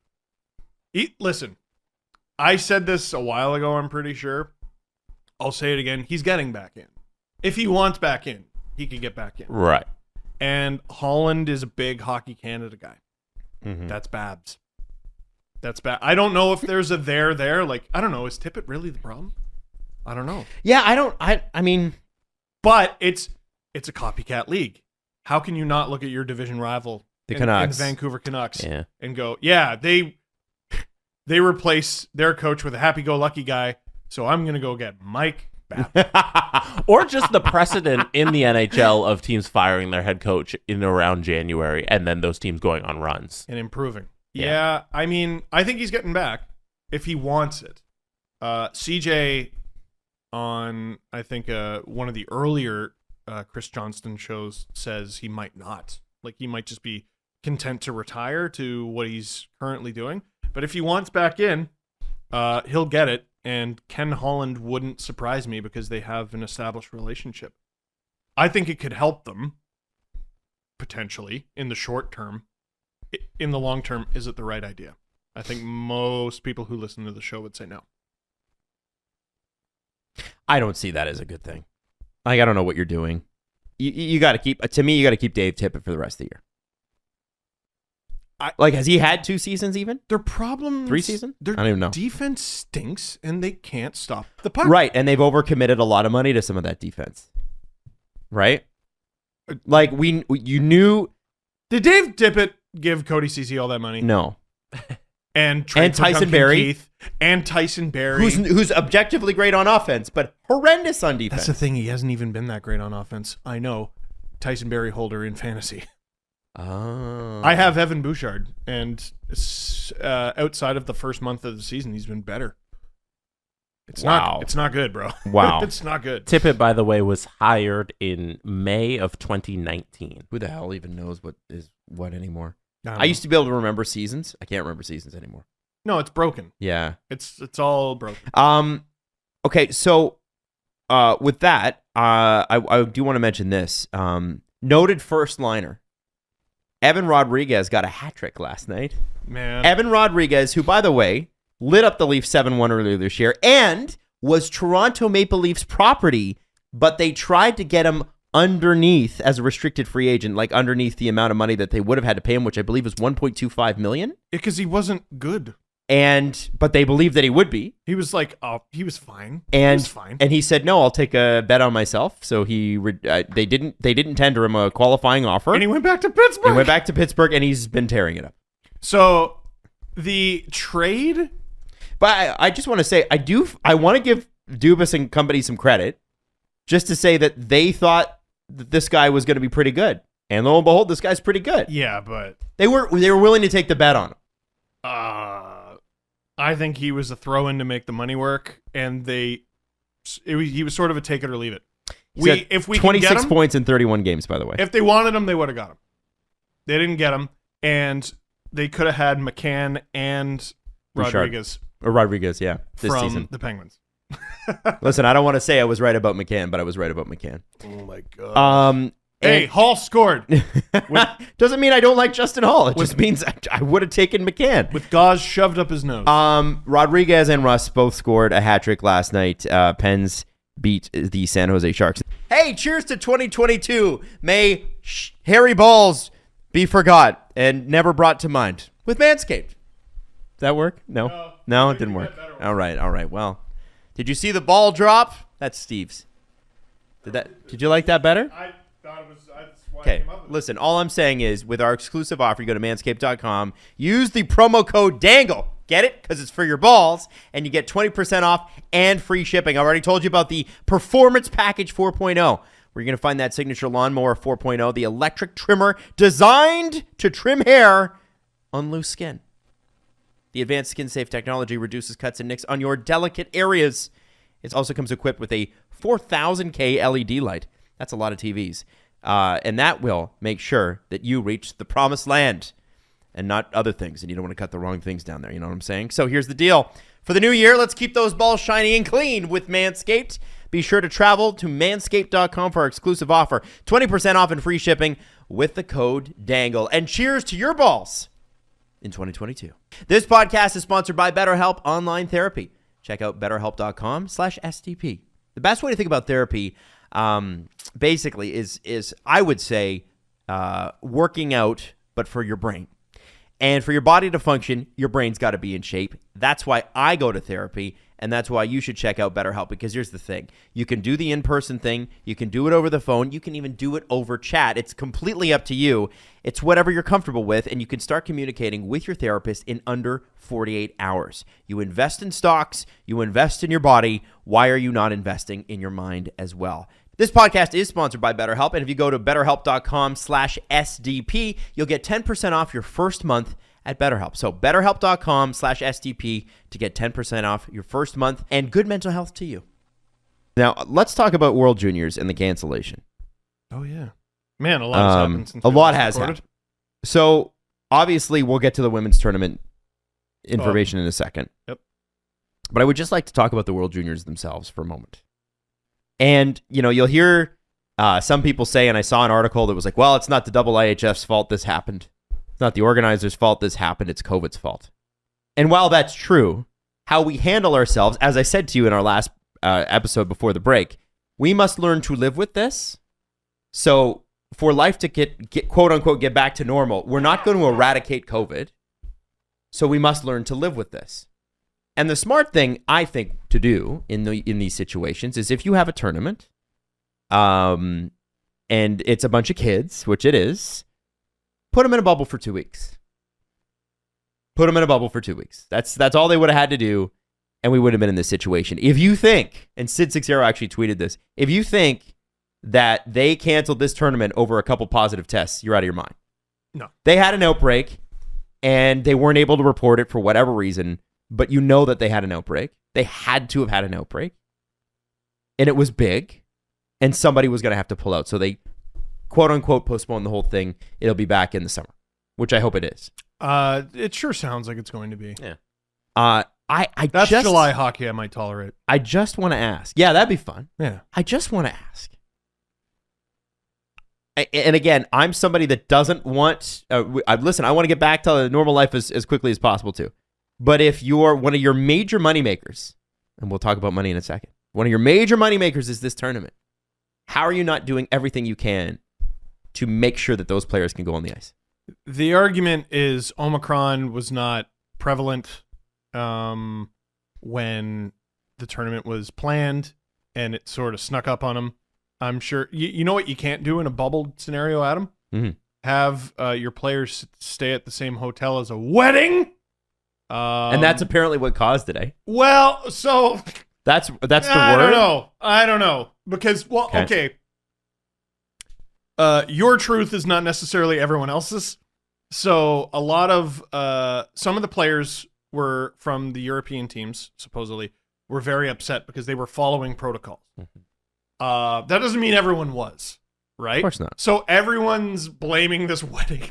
listen, I said this a while ago, I'm pretty sure. I'll say it again. He's getting back in. If he wants back in, he can get back in. Right. And Holland is a big Hockey Canada guy. Mm-hmm. That's Babs. That's bad. I don't know if there's a there. Like, I don't know. Is Tippett really the problem? I don't know. Yeah, I mean. But it's a copycat league. How can you not look at your division rival, the Canucks, in Vancouver Canucks, and go, yeah, they replace their coach with a happy-go-lucky guy, so I'm going to go get Mike Babcock. Or just the precedent in the NHL of teams firing their head coach in around January and then those teams going on runs. And improving. Yeah, I mean, I think he's getting back if he wants it. CJ on, I think, one of the earlier Chris Johnston shows says he might not. Like, he might just be content to retire to what he's currently doing. But if he wants back in, he'll get it. And Ken Holland wouldn't surprise me because they have an established relationship. I think it could help them, potentially, in the short term. In the long term, is it the right idea? I think most people who listen to the show would say no. I don't see that as a good thing. Like, I don't know what you're doing. You got to keep, to me, you got to keep Dave Tippett for the rest of the year. Has he had 2 seasons even? Their problem, 3 seasons? I Their don't even know. defense stinks, and they can't stop the puck. Right, and they've overcommitted a lot of money to some of that defense. Right? Like, you knew... Did Dave Tippett give Cody Ceci all that money? No. And Tyson Barrie. Keith, and Tyson Barrie. Who's objectively great on offense, but horrendous on defense. That's the thing. He hasn't even been that great on offense. I know. Tyson Barrie holder in fantasy. Oh. I have Evan Bouchard, and outside of the first month of the season, he's been better. It's not good, bro. Wow. It's not good. Tippett, by the way, was hired in May of 2019. Who the hell even knows what is what anymore? I I used to be able to remember seasons. I can't remember seasons anymore. No, it's broken. Yeah. It's all broken. Okay, so with that, I do want to mention this. Noted first liner. Evan Rodriguez got a hat trick last night. Man. Evan Rodriguez, who, by the way, lit up the Leafs 7-1 earlier this year and was Toronto Maple Leafs property, but they tried to get him underneath as a restricted free agent, like underneath the amount of money that they would have had to pay him, which I believe was $1.25 million. Because he wasn't good. But they believed that he would be. He was like, he was fine. And he was fine. And he said, "No, I'll take a bet on myself." So they didn't tender him a qualifying offer. And he went back to Pittsburgh. And he's been tearing it up. So the trade. But I just want to say, I want to give Dubas and company some credit, just to say that they thought that this guy was going to be pretty good, and lo and behold, this guy's pretty good. Yeah, but they were willing to take the bet on him. I think he was a throw-in to make the money work, and he was sort of a take it or leave it. If we 26 can get him, points in 31 games, by the way. If they wanted him, they would have got him. They didn't get him, and they could have had McCann and Rodriguez. Rodriguez, yeah, this from season. The Penguins. Listen, I don't want to say I was right about McCann, but I was right about McCann. Oh my god. Hey, Hall scored. Doesn't mean I don't like Justin Hall. It just means I would have taken McCann. With gauze shoved up his nose. Rodriguez and Russ both scored a hat trick last night. Pens beat the San Jose Sharks. Hey, cheers to 2022. May hairy balls be forgot and never brought to mind with Manscaped. Does that work? No, it didn't work. All right. Well, did you see the ball drop? That's Steve's. Did you like that better? I thought it was. That's why I Okay, came up with listen, all I'm saying is with our exclusive offer, you go to manscaped.com, use the promo code DANGLE. Get it? Because it's for your balls, and you get 20% off and free shipping. I already told you about the Performance Package 4.0, where you're going to find that signature lawnmower 4.0, the electric trimmer designed to trim hair on loose skin. The advanced skin-safe technology reduces cuts and nicks on your delicate areas. It also comes equipped with a 4000K LED light. That's a lot of TVs. And that will make sure that you reach the promised land and not other things. And you don't want to cut the wrong things down there. You know what I'm saying? So here's the deal. For the new year, let's keep those balls shiny and clean with Manscaped. Be sure to travel to manscaped.com for our exclusive offer. 20% off and free shipping with the code DANGLE. And cheers to your balls in 2022. This podcast is sponsored by BetterHelp Online Therapy. Check out betterhelp.com/STP. The best way to think about therapy basically is I would say working out, but for your brain. And for your body to function, your brain's got to be in shape. That's why I go to therapy, and that's why you should check out BetterHelp, because here's the thing. You can do the in-person thing. You can do it over the phone. You can even do it over chat. It's completely up to you. It's whatever you're comfortable with, and you can start communicating with your therapist in under 48 hours. You invest in stocks. You invest in your body. Why are you not investing in your mind as well? This podcast is sponsored by BetterHelp, and if you go to betterhelp.com/SDP, you'll get 10% off your first month at BetterHelp. So betterhelp.com/SDP to get 10% off your first month and good mental health to you. Now, let's talk about World Juniors and the cancellation. Oh, yeah. Man, a lot has happened since a lot has happened. So, obviously, we'll get to the women's tournament information in a second. Yep. But I would just like to talk about the World Juniors themselves for a moment. And, you know, you'll hear some people say, and I saw an article that was like, well, it's not the IIHF's fault this happened. It's not the organizers' fault this happened. It's COVID's fault. And while that's true, how we handle ourselves, as I said to you in our last episode before the break, we must learn to live with this. So for life to get quote unquote, get back to normal, we're not going to eradicate COVID. So we must learn to live with this. And the smart thing, I think, to do in these situations is if you have a tournament, and it's a bunch of kids, which it is, put them in a bubble for 2 weeks. Put them in a bubble for 2 weeks. That's all they would have had to do, and we would have been in this situation. If you think, and Sid60 actually tweeted this, if you think that they canceled this tournament over a couple positive tests, you're out of your mind. No. They had an outbreak, and they weren't able to report it for whatever reason, but you know that they had an outbreak. They had to have had an outbreak. And it was big. And somebody was going to have to pull out. So they, quote unquote, postponed the whole thing. It'll be back in the summer, which I hope it is. It sure sounds like it's going to be. Yeah. That's July hockey I might tolerate. I just want to ask. Yeah, that'd be fun. Yeah. I just want to ask. And again, I'm somebody that doesn't want... listen, I want to get back to normal life as quickly as possible, too. But if you're one of your major moneymakers, and we'll talk about money in a second, one of your major moneymakers is this tournament, how are you not doing everything you can to make sure that those players can go on the ice? The argument is Omicron was not prevalent when the tournament was planned, and it sort of snuck up on them. I'm sure you know what you can't do in a bubble scenario, Adam? Mm-hmm. Have your players stay at the same hotel as a wedding. And that's apparently what caused it, eh? Well, so that's the word. I don't know because okay. Your truth is not necessarily everyone else's. So a lot of some of the players were from the European teams, supposedly, were very upset because they were following protocols. Mm-hmm. That doesn't mean everyone was, right? Of course not. So everyone's blaming this wedding.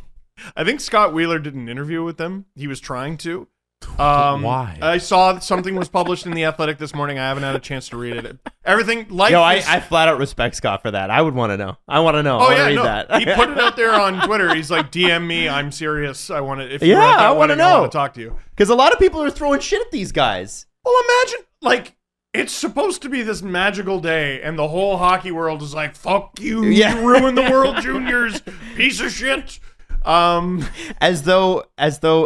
I think Scott Wheeler did an interview with them. He was trying to. Why? I saw something was published in The Athletic this morning. I haven't had a chance to read it. Everything like I flat out respect Scott for that. I would want to know. I want to know. I want to read that. He put it out there on Twitter. He's like, DM me. I'm serious. I want to. If Yeah, you're at that I wanna wedding, know. I want to talk to you. Because a lot of people are throwing shit at these guys. Well, imagine like it's supposed to be this magical day, and the whole hockey world is like, "Fuck you! Yeah. You ruined the World Juniors, piece of shit." As though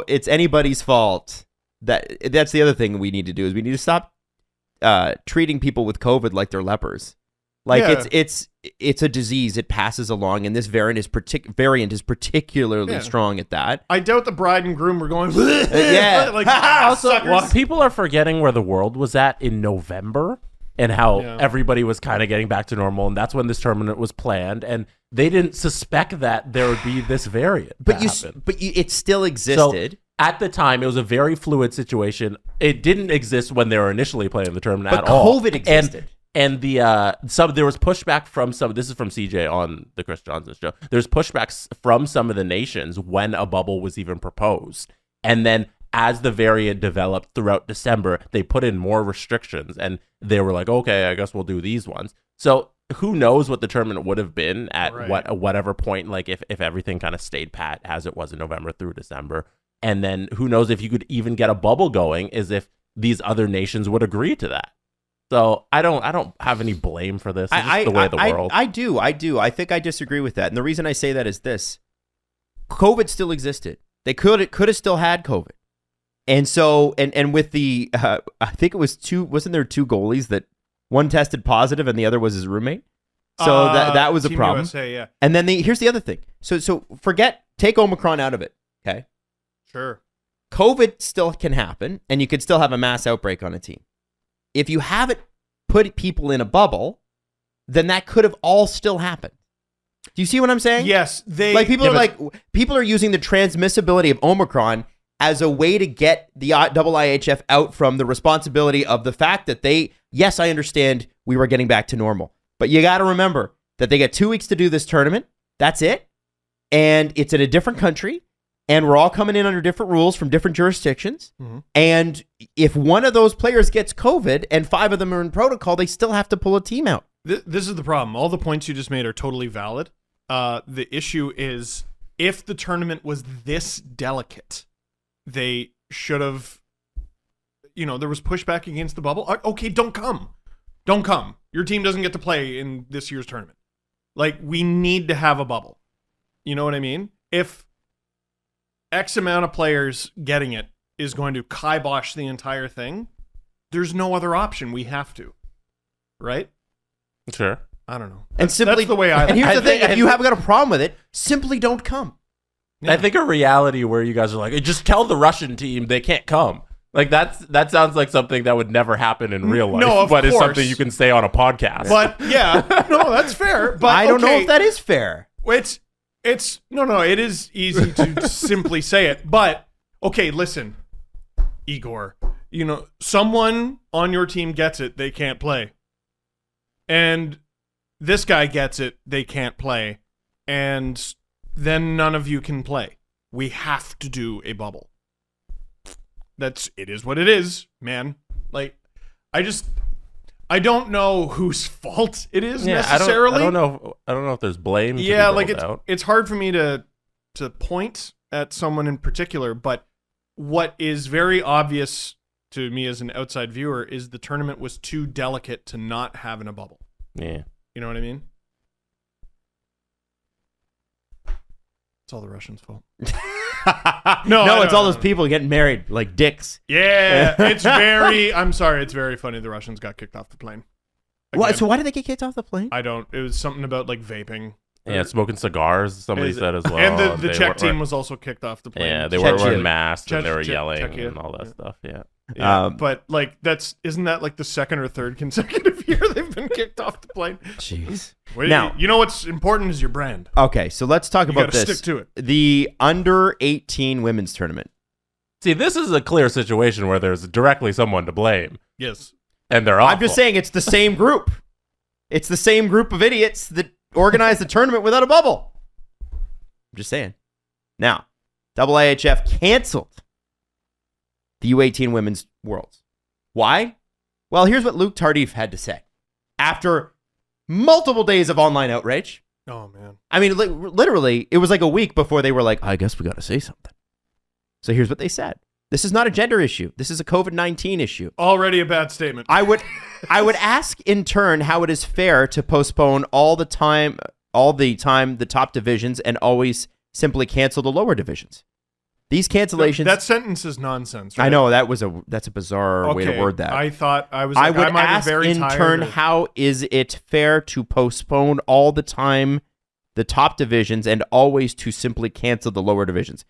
it's anybody's fault. That's the other thing we need to do is we need to stop treating people with COVID like they're lepers. Like it's a disease. It passes along, and this variant is particularly strong at that. I doubt the bride and groom were going. Yeah. Like Also, suckers. people are forgetting where the world was at in November and how everybody was kind of getting back to normal, and that's when this tournament was planned, and they didn't suspect that there would be this variant. It still existed. So, at the time, it was a very fluid situation. It didn't exist when they were initially playing the tournament at all. COVID existed. And there was pushback from some. This is from CJ on the Chris Johnson show. There's pushbacks from some of the nations when a bubble was even proposed, and then as the variant developed throughout December, they put in more restrictions, and they were like, "Okay, I guess we'll do these ones." So who knows what the tournament would have been at whatever point, like if everything kind of stayed pat as it was in November through December. And then who knows if you could even get a bubble going, is if these other nations would agree to that. So I don't have any blame for this. It's just the way of the world. I do. I think I disagree with that. And the reason I say that is this. COVID still existed. They could have still had COVID. And so, and with the, I think it was wasn't there two goalies that one tested positive and the other was his roommate? So that was a Team problem. USA, yeah. And then here's the other thing. So take Omicron out of it. Okay. Sure. COVID still can happen, and you could still have a mass outbreak on a team. If you haven't put people in a bubble, then that could have all still happened. Do you see what I'm saying? Yes. People are using the transmissibility of Omicron as a way to get the IIHF out from the responsibility of the fact that yes, I understand we were getting back to normal, but you got to remember that they get 2 weeks to do this tournament. That's it. And it's in a different country. And we're all coming in under different rules from different jurisdictions. Mm-hmm. And if one of those players gets COVID and 5 of them are in protocol, they still have to pull a team out. This is the problem. All the points you just made are totally valid. The issue is if the tournament was this delicate, they should have, there was pushback against the bubble. Okay, don't come. Don't come. Your team doesn't get to play in this year's tournament. Like, we need to have a bubble. You know what I mean? If X amount of players getting it is going to kibosh the entire thing, there's no other option. We have to. Right? Sure. I don't know. And simply, that's the way I... And here's the thing. If you haven't got a problem with it, simply don't come. Yeah. I think a reality where you guys are like, just tell the Russian team they can't come. Like, that sounds like something that would never happen in real life. No, of but course. It's something you can say on a podcast. But, yeah. No, that's fair. But I don't know if that is fair. No, it is easy to simply say it. But, okay, listen, Igor, someone on your team gets it, they can't play. And this guy gets it, they can't play. And then none of you can play. We have to do a bubble. It is what it is, man. Like, I don't know whose fault it is necessarily. I don't know if there's blame. Yeah, like it's hard for me to point at someone in particular, but what is very obvious to me as an outside viewer is the tournament was too delicate to not have in a bubble. Yeah. You know what I mean? It's all the Russians' fault. No, it's all those people getting married like dicks. Yeah, I'm sorry, it's very funny the Russians got kicked off the plane. What? So why did they get kicked off the plane? It was something about like vaping. Yeah, smoking cigars, somebody said as well. And the Czech team was also kicked off the plane. Yeah, they weren't wearing masks and they were yelling and all that stuff, yeah. But like isn't that like the second or third consecutive year they've been kicked off the plane? Jeez. Now, you know what's important is your brand. Okay, so let's talk about this. Stick to it. The under 18 women's tournament. See, this is a clear situation where there's directly someone to blame. Yes. And they're awful. I'm just saying it's the same group. It's the same group of idiots that organized the tournament without a bubble. I'm just saying. Now, IIHF canceled the U18 Women's Worlds. Why? Well, here's what Luke Tardif had to say. After multiple days of online outrage. Oh, man. I mean, literally, it was like a week before they were like, I guess we got to say something. So here's what they said. This is not a gender issue. This is a COVID-19 issue. Already a bad statement. I would ask in turn how it is fair to postpone all the time the top divisions and always simply cancel the lower divisions. These cancellations. That sentence is nonsense. Right? I know that's a bizarre way to word that. I thought I was. I would ask in turn how is it fair to postpone all the time the top divisions and always to simply cancel the lower divisions.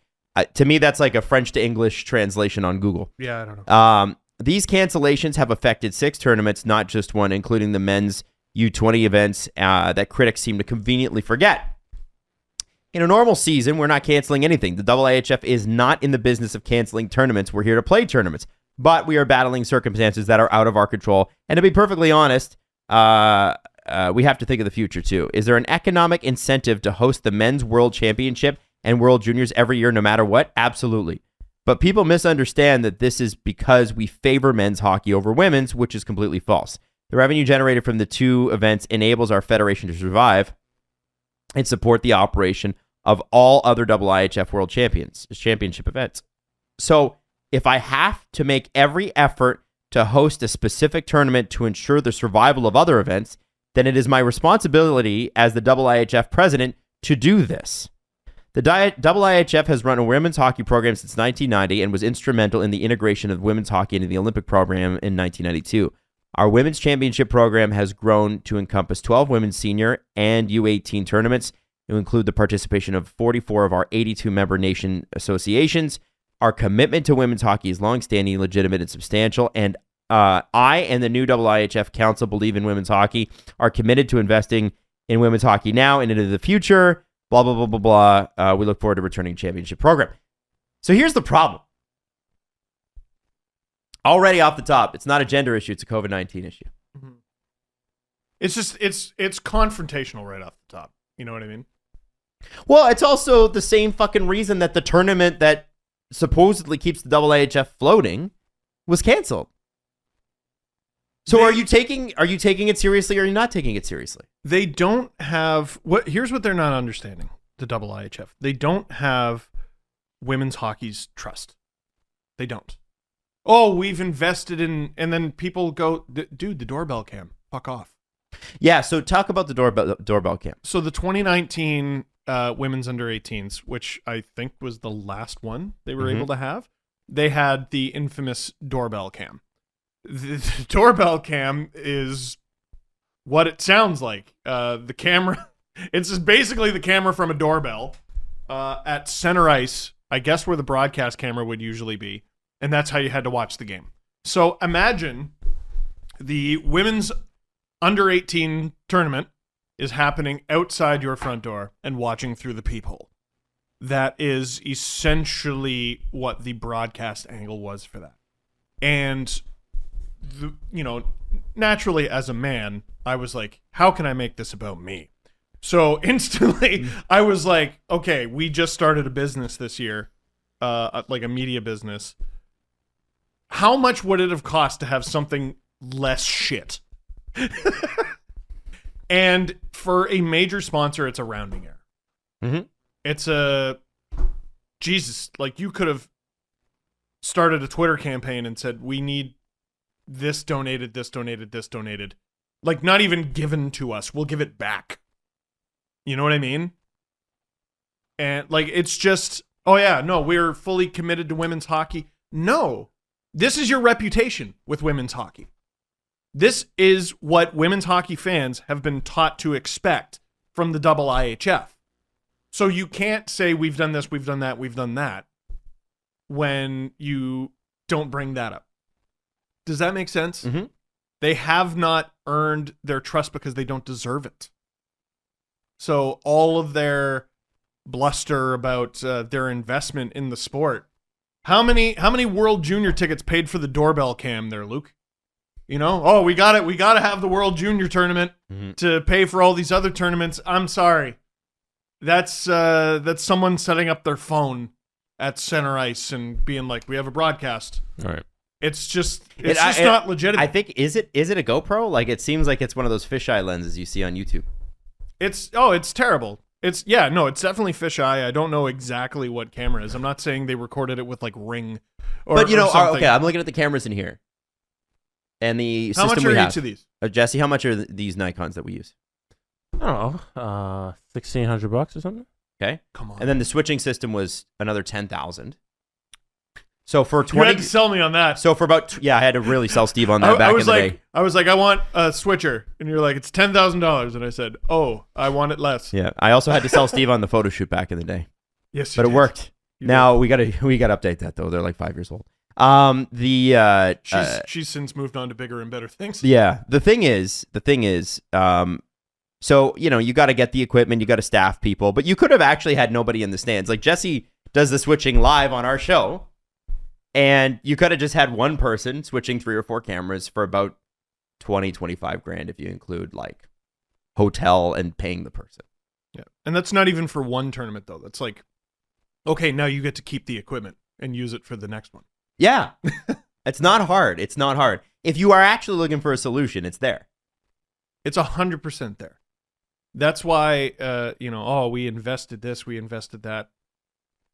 To me, that's like a French to English translation on Google. Yeah, I don't know. These cancellations have affected 6 tournaments, not just one, including the men's U20 events that critics seem to conveniently forget. In a normal season, we're not canceling anything. The IIHF is not in the business of canceling tournaments. We're here to play tournaments. But we are battling circumstances that are out of our control. And to be perfectly honest, we have to think of the future too. Is there an economic incentive to host the Men's World Championship and World Juniors every year no matter what? Absolutely. But people misunderstand that this is because we favor men's hockey over women's, which is completely false. The revenue generated from the 2 events enables our federation to survive and support the operation of all other IIHF World Championship events. So if I have to make every effort to host a specific tournament to ensure the survival of other events, then it is my responsibility as the IIHF president to do this. The IIHF has run a women's hockey program since 1990 and was instrumental in the integration of women's hockey into the Olympic program in 1992. Our women's championship program has grown to encompass 12 women's senior and U18 tournaments. It will include the participation of 44 of our 82 member nation associations. Our commitment to women's hockey is longstanding, legitimate, and substantial. And I and the new IIHF Council believe in women's hockey, are committed to investing in women's hockey now and into the future. Blah, blah, blah, blah, blah. We look forward to returning championship program. So here's the problem. Already off the top, it's not a gender issue. It's a COVID-19 issue. Mm-hmm. It's just, it's confrontational right off the top. You know what I mean? Well, it's also the same fucking reason that the tournament that supposedly keeps the IIHF floating was canceled. So are you taking it seriously or are you not taking it seriously? They don't have here's what they're not understanding, the IIHF. They don't have women's hockey's trust. They don't. Oh, we've invested in, and then people go, dude, the doorbell cam, fuck off. Yeah, so talk about the doorbell cam. So the 2019 women's under 18s, which I think was the last one they were able to have, they had the infamous doorbell cam. The doorbell cam is what it sounds like. The camera, it's just basically the camera from a doorbell at center ice, I guess where the broadcast camera would usually be. And that's how you had to watch the game. So imagine the women's under 18 tournament is happening outside your front door and watching through the peephole. That is essentially what the broadcast angle was for that. And, naturally as a man, I was like, how can I make this about me? So instantly I was like, okay, we just started a business this year, like a media business. How much would it have cost to have something less shit? And for a major sponsor, it's a rounding error. Mm-hmm. It's Jesus, like you could have started a Twitter campaign and said, we need this donated, this donated, this donated. Like not even given to us. We'll give it back. You know what I mean? And like, it's just, oh yeah, no, we're fully committed to women's hockey. No, this is your reputation with women's hockey. This is what women's hockey fans have been taught to expect from the IIHF. So you can't say we've done this, we've done that, we've done that when you don't bring that up. Does that make sense? Mm-hmm. They have not earned their trust because they don't deserve it. So all of their bluster about their investment in the sport. How many World Junior tickets paid for the doorbell cam there, Luke? You know, oh, we got it. We got to have the World Junior tournament to pay for all these other tournaments. I'm sorry. That's someone setting up their phone at center ice and being like, we have a broadcast. All right. It's just not legitimate. I think is it a GoPro? Like it seems like it's one of those fisheye lenses you see on YouTube. It's terrible. It's definitely fisheye. I don't know exactly what camera it is. I'm not saying they recorded it with like Ring or something. Okay, I'm looking at the cameras in here. And the how system much are we have. each of these? Jesse, how much are these Nikons that we use? I don't know, $1,600 or something. Okay, come on. And then the switching system was another 10,000. So for 20, you had to sell me on that. So for about I had to really sell Steve on that back in the day. I was like, I want a switcher, and you're like, it's $10,000, and I said, oh, I want it less. Yeah, I also had to sell Steve on the photo shoot back in the day. Yes, but it worked. Now we got to update that though. They're like 5 years old. She's since moved on to bigger and better things. Yeah. The thing is, so, you got to get the equipment, you got to staff people, but you could have actually had nobody in the stands. Like Jesse does the switching live on our show, and you could have just had one person switching 3 or 4 cameras for about 20, 25 grand if you include like hotel and paying the person. Yeah. And that's not even for one tournament though. That's like, okay, now you get to keep the equipment and use it for the next one. Yeah. It's not hard. It's not hard. If you are actually looking for a solution, it's there. It's 100% there. That's why, we invested this, we invested that.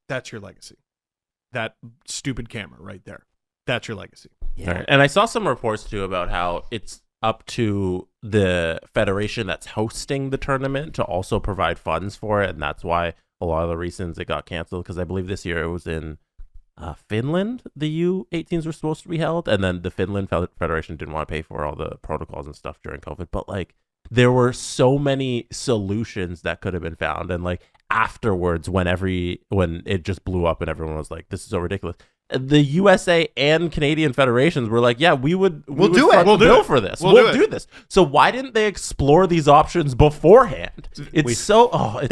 That's your legacy. That stupid camera right there. That's your legacy. Yeah. Right. And I saw some reports too about how it's up to the federation that's hosting the tournament to also provide funds for it. And that's why a lot of the reasons it got canceled, because I believe this year it was in Finland, the U18s were supposed to be held. And then the Finland Federation didn't want to pay for all the protocols and stuff during COVID. But like, there were so many solutions that could have been found. And like afterwards, when it just blew up and everyone was like, this is so ridiculous, the USA and Canadian federations were like, yeah, we'll do it. We'll do this. We'll do this. So why didn't they explore these options beforehand? They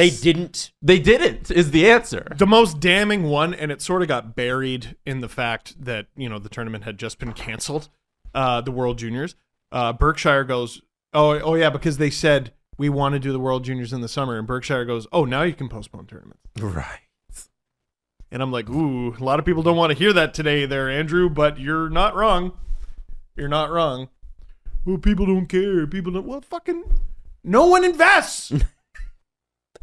didn't is the answer. The most damning one, and it sort of got buried in the fact that, the tournament had just been canceled, the World Juniors. Berkshire goes, oh yeah, because they said we want to do the World Juniors in the summer, and Berkshire goes, oh, now you can postpone tournaments. Right. And I'm like, ooh, a lot of people don't want to hear that today there, Andrew, but you're not wrong. You're not wrong. Well, people don't care. Fucking no one invests.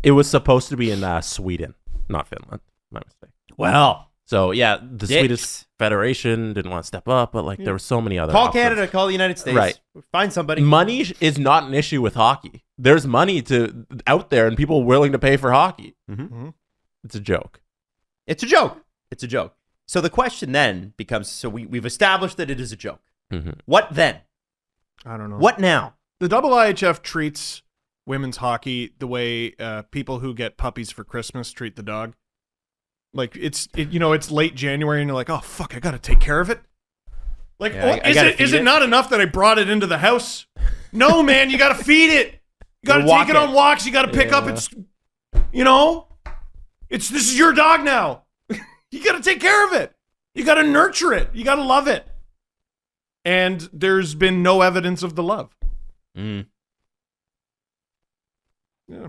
It was supposed to be in Sweden, not Finland. My mistake. Well. So, yeah, the Swedish Federation didn't want to step up, but like there were so many other Call options. Canada, call the United States. Right. Find somebody. Money is not an issue with hockey. There's money out there and people willing to pay for hockey. Mm-hmm. It's a joke. It's a joke. It's a joke. So the question then becomes, so we've established that it is a joke. Mm-hmm. What then? I don't know. What now? The IIHF treats women's hockey the way people who get puppies for Christmas treat the dog. Like it's late January and you're like, oh fuck, I gotta take care of it. Like, is it not enough that I brought it into the house? No, man, you gotta feed it. You gotta take it on walks. You gotta pick up its. This is your dog now. You gotta take care of it. You gotta nurture it. You gotta love it. and there's been no evidence of the love. Mm. Yeah.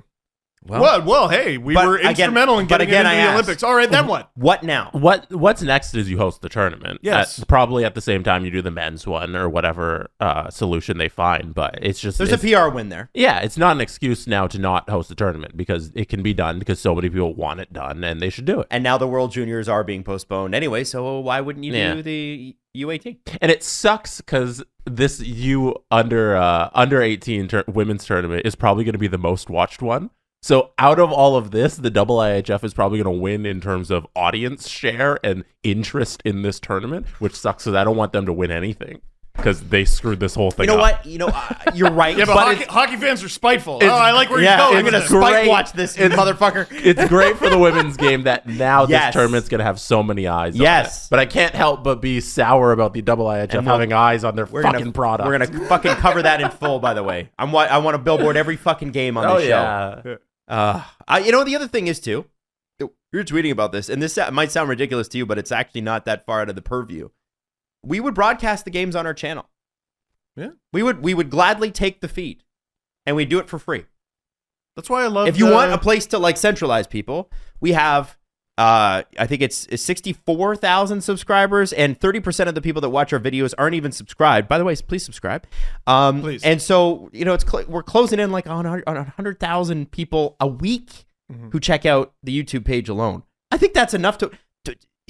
Well, hey, we were instrumental in getting into the Olympics. All right, then what? What now? What's next is you host the tournament. Yes. Probably at the same time you do the men's one or whatever solution they find. But there's a PR win there. Yeah, it's not an excuse now to not host the tournament because it can be done because so many people want it done and they should do it. And now the World Juniors are being postponed anyway, so why wouldn't you do the U18? And it sucks because this under 18 women's tournament is probably going to be the most watched one. So out of all of this, the IIHF is probably going to win in terms of audience share and interest in this tournament, which sucks because I don't want them to win anything because they screwed this whole thing up. You know what? You're right. Yeah, but hockey fans are spiteful. I like where you're going. I'm going to spite watch this motherfucker. It's great for the women's game that now this tournament's going to have so many eyes on it. But I can't help but be sour about the IIHF having eyes on their fucking product. We're going to fucking cover that in full, by the way. I want to billboard every fucking game on this show. Yeah. The other thing is, too, you're tweeting about this, and this might sound ridiculous to you, but it's actually not that far out of the purview. We would broadcast the games on our channel. Yeah. We would gladly take the feed, and we do it for free. That's why I love If you want a place to like centralize people, we have I think it's 64,000 subscribers, and 30% of the people that watch our videos aren't even subscribed. By the way, please subscribe. Please. And so, we're closing in like on 100,000 people a week who check out the YouTube page alone. I think that's enough to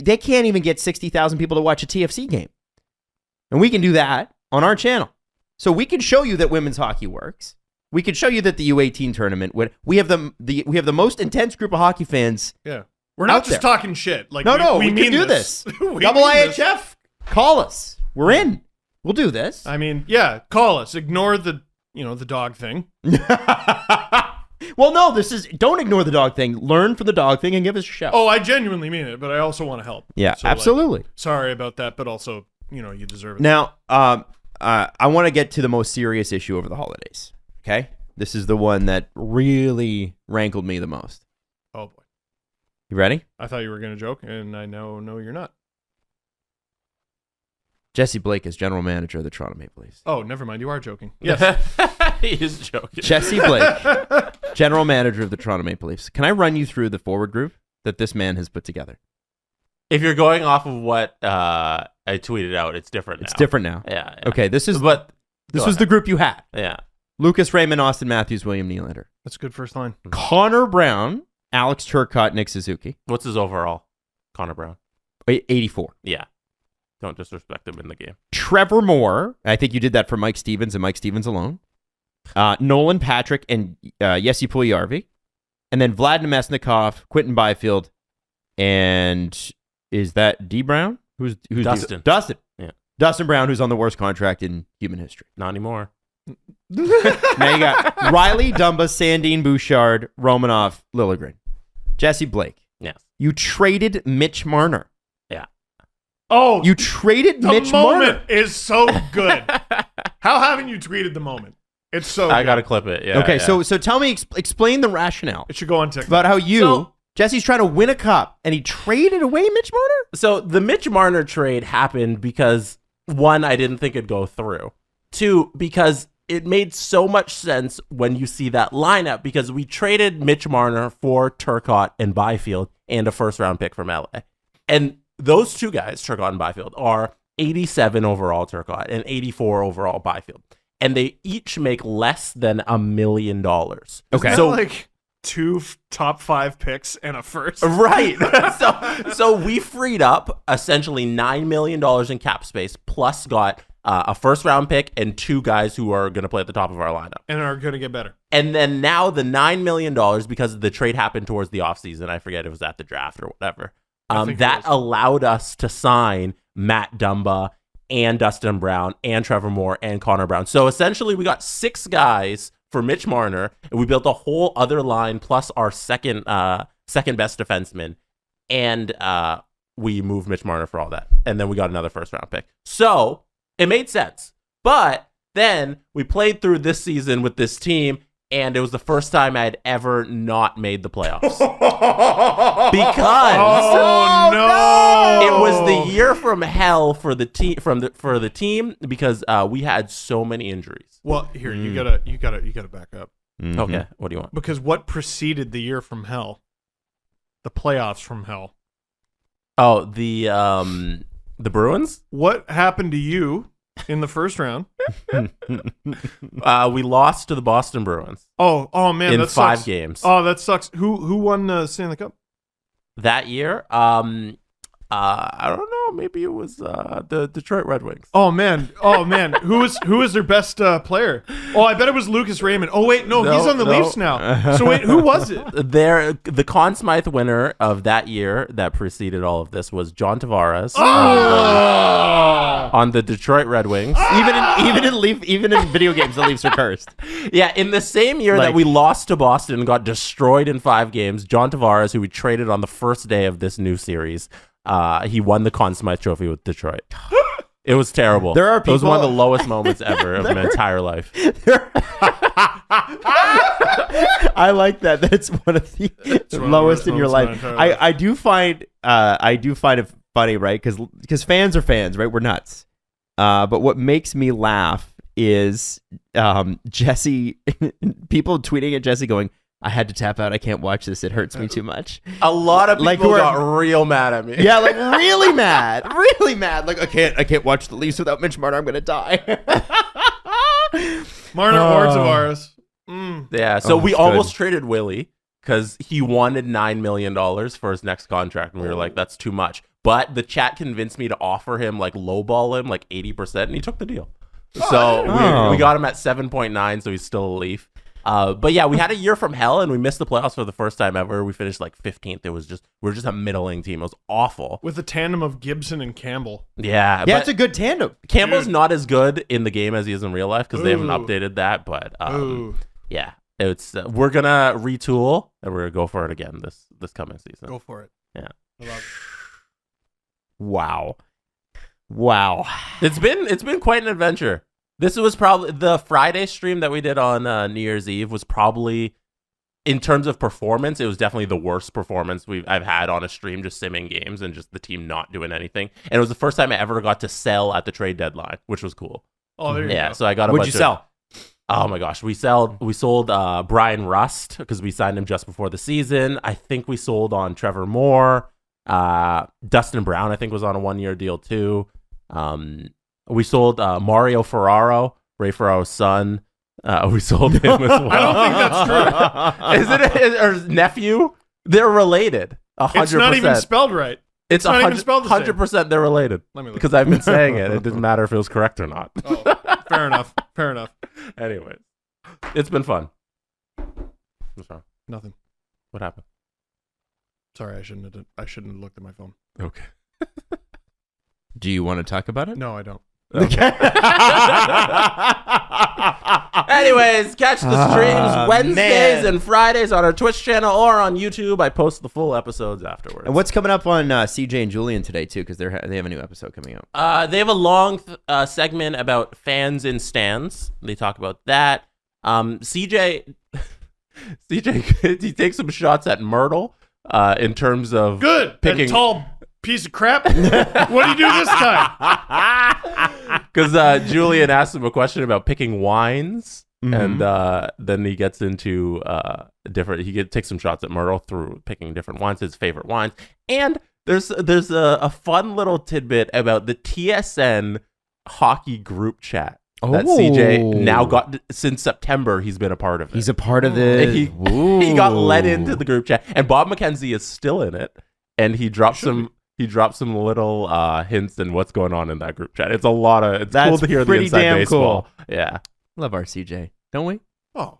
they can't even get 60,000 people to watch a TFC game. And we can do that on our channel. So we can show you that women's hockey works. We can show you that the U18 tournament we have the most intense group of hockey fans. Yeah. We're not just talking shit. Like we can do this. IIHF, call us. We're in. We'll do this. I mean, yeah, call us. Ignore the dog thing. Well, no, don't ignore the dog thing. Learn from the dog thing and give us a shout. Oh, I genuinely mean it, but I also want to help. Yeah, so, absolutely. Sorry about that, but also, you deserve it. Now, I want to get to the most serious issue over the holidays. Okay? This is the one that really rankled me the most. Oh, boy. You ready? I thought you were going to joke, and I know you're not. Jesse Blake is general manager of the Toronto Maple Leafs. Oh, never mind. You are joking. Yes. He is joking. Jesse Blake, general manager of the Toronto Maple Leafs. Can I run you through the forward group that this man has put together? If you're going off of what I tweeted out, it's different now. It's different now. Yeah. Okay, this was the group you had. Yeah. Lucas Raymond, Austin Matthews, William Nylander. That's a good first line. Connor Brown, Alex Turcotte, Nick Suzuki. What's his overall? Connor Brown. 84. Yeah. Don't disrespect him in the game. Trevor Moore. I think you did that for Mike Stevens and Mike Stevens alone. Nolan Patrick and Jesse Puljujarvi. And then Vlad Nemesnikov, Quentin Byfield, and is that D. Brown? Who's Dustin. Dustin. Yeah. Dustin Brown, who's on the worst contract in human history. Not anymore. Now you got Riley, Dumba, Sandine, Bouchard, Romanov, Liljegren. Jesse Blake. Yes. You traded Mitch Marner. Yeah. Oh, you traded Mitch Marner. The moment is so good. How haven't you tweeted the moment? It's so good. I got to clip it. Yeah. Okay, yeah. so tell me, explain the rationale. It should go on TikTok. About how Jesse's trying to win a cup, and he traded away Mitch Marner? So the Mitch Marner trade happened because, one, I didn't think it'd go through. Two, because it made so much sense when you see that lineup, because we traded Mitch Marner for Turcotte and Byfield and a first-round pick from LA. And those two guys, Turcotte and Byfield, are 87 overall Turcotte and 84 overall Byfield. And they each make less than $1 million. Okay. So like two top 5 picks and a first. Right. so we freed up essentially $9 million in cap space, plus got a first round pick and 2 guys who are going to play at the top of our lineup. And are going to get better. And then now the $9 million, because the trade happened towards the offseason, I forget it was at the draft or whatever, that allowed us to sign Matt Dumba and Dustin Brown and Trevor Moore and Connor Brown. So essentially we got 6 guys for Mitch Marner, and we built a whole other line plus our second best defenseman, and we moved Mitch Marner for all that. And then we got another first round pick. So it made sense. But then we played through this season with this team, and it was the first time I had ever not made the playoffs. Because it was the year from hell for the team for the team because we had so many injuries. Well, here you gotta back up. Mm-hmm. Okay, what do you want? Because what preceded the year from hell? The playoffs from hell. Oh, the Bruins? What happened to you in the first round? We lost to the Boston Bruins. Oh man, in that 5 sucks. games. Oh, that sucks. Who won the Stanley Cup that year? I don't know. Maybe it was the Detroit Red Wings. Oh man. Who was their best player? Oh, I bet it was Lucas Raymond. Oh wait, no, he's on the Leafs now. So wait, who was it? The Conn Smythe winner of that year that preceded all of this was John Tavares on the Detroit Red Wings. Even in video games, the Leafs are cursed. Yeah, in the same year that we lost to Boston and got destroyed in 5 games, John Tavares, who we traded on the first day of this new series, he won the Conn Smythe Trophy with Detroit. It was terrible. There are It was one of people- the lowest moments ever of my entire life. I like that. That's one of the lowest in your life. I do find it funny, right? Because fans are fans, right? We're nuts. But what makes me laugh is Jesse, people tweeting at Jesse going, I had to tap out. I can't watch this. It hurts me too much. A lot of people who are- got real mad at me. Yeah, like really mad. Really mad. Like, I can't watch the Leafs without Mitch Marner. I'm going to die. Marner or Tavares. Yeah, so we good. almost traded Willie because he wanted $9 million for his next contract, and we were like, that's too much. But the chat convinced me to offer him, like, lowball him, like 80%, and he took the deal. So we got him at 7.9, so he's still a Leaf. But yeah, we had a year from hell, and we missed the playoffs for the first time ever. We finished like 15th. We were just a middling team. It was awful. With a tandem of Gibson and Campbell. Yeah, Yeah, it's a good tandem. Campbell's not as good in the game as he is in real life because they haven't Ooh. updated that. But Ooh. yeah, it's we're gonna retool and we're gonna go for it again this coming season. Go for it. Yeah. I love it. Wow. It's been quite an adventure. This was probably the Friday stream that we did on New Year's Eve was probably, in terms of performance, it was definitely the worst performance I've had on a stream, just simming games and just the team not doing anything. And it was the first time I ever got to sell at the trade deadline, which was cool. Oh, there you Yeah, go. so I got a What'd bunch you sell? Oh my gosh, we sold Brian Rust because we signed him just before the season. I think we sold on Trevor Moore. Dustin Brown, I think, was on a 1-year deal too. We sold Mario Ferraro, Ray Ferraro's son. We sold him as well. I don't think that's true. Is it or his nephew? They're related. 100%. It's not even spelled right. It's not even spelled the same. 100% they're related. Let me look. Because I've been saying it. It didn't matter if it was correct or not. Oh, fair enough. Fair enough. Anyways, it's been fun. What's wrong? Nothing. What happened? Sorry, I shouldn't have looked at my phone. Okay. Do you want to talk about it? No, I don't. Anyways, catch the streams Wednesdays man. and Fridays on our Twitch channel or on YouTube. I post the full episodes afterwards. And what's coming up on CJ and Julian today, too? Because they have a new episode coming out. They have a long segment about fans in stands. They talk about that. CJ, he takes some shots at Myrtle in terms of Good. picking. That tall piece of crap. What do you do this time? Because Julian asked him a question about picking wines, and then he gets into different. He takes some shots at Myrtle through picking different wines, his favorite wines, and there's a fun little tidbit about the TSN hockey group chat that CJ now got since September. He's been a part of it. He's a part of it. He got let into the group chat, and Bob Mckenzie is still in it, and he dropped some. He dropped some little hints in what's going on in that group chat. It's a lot of. It's cool to hear the pretty inside damn baseball. cool. Yeah. Love our CJ, don't we? Oh,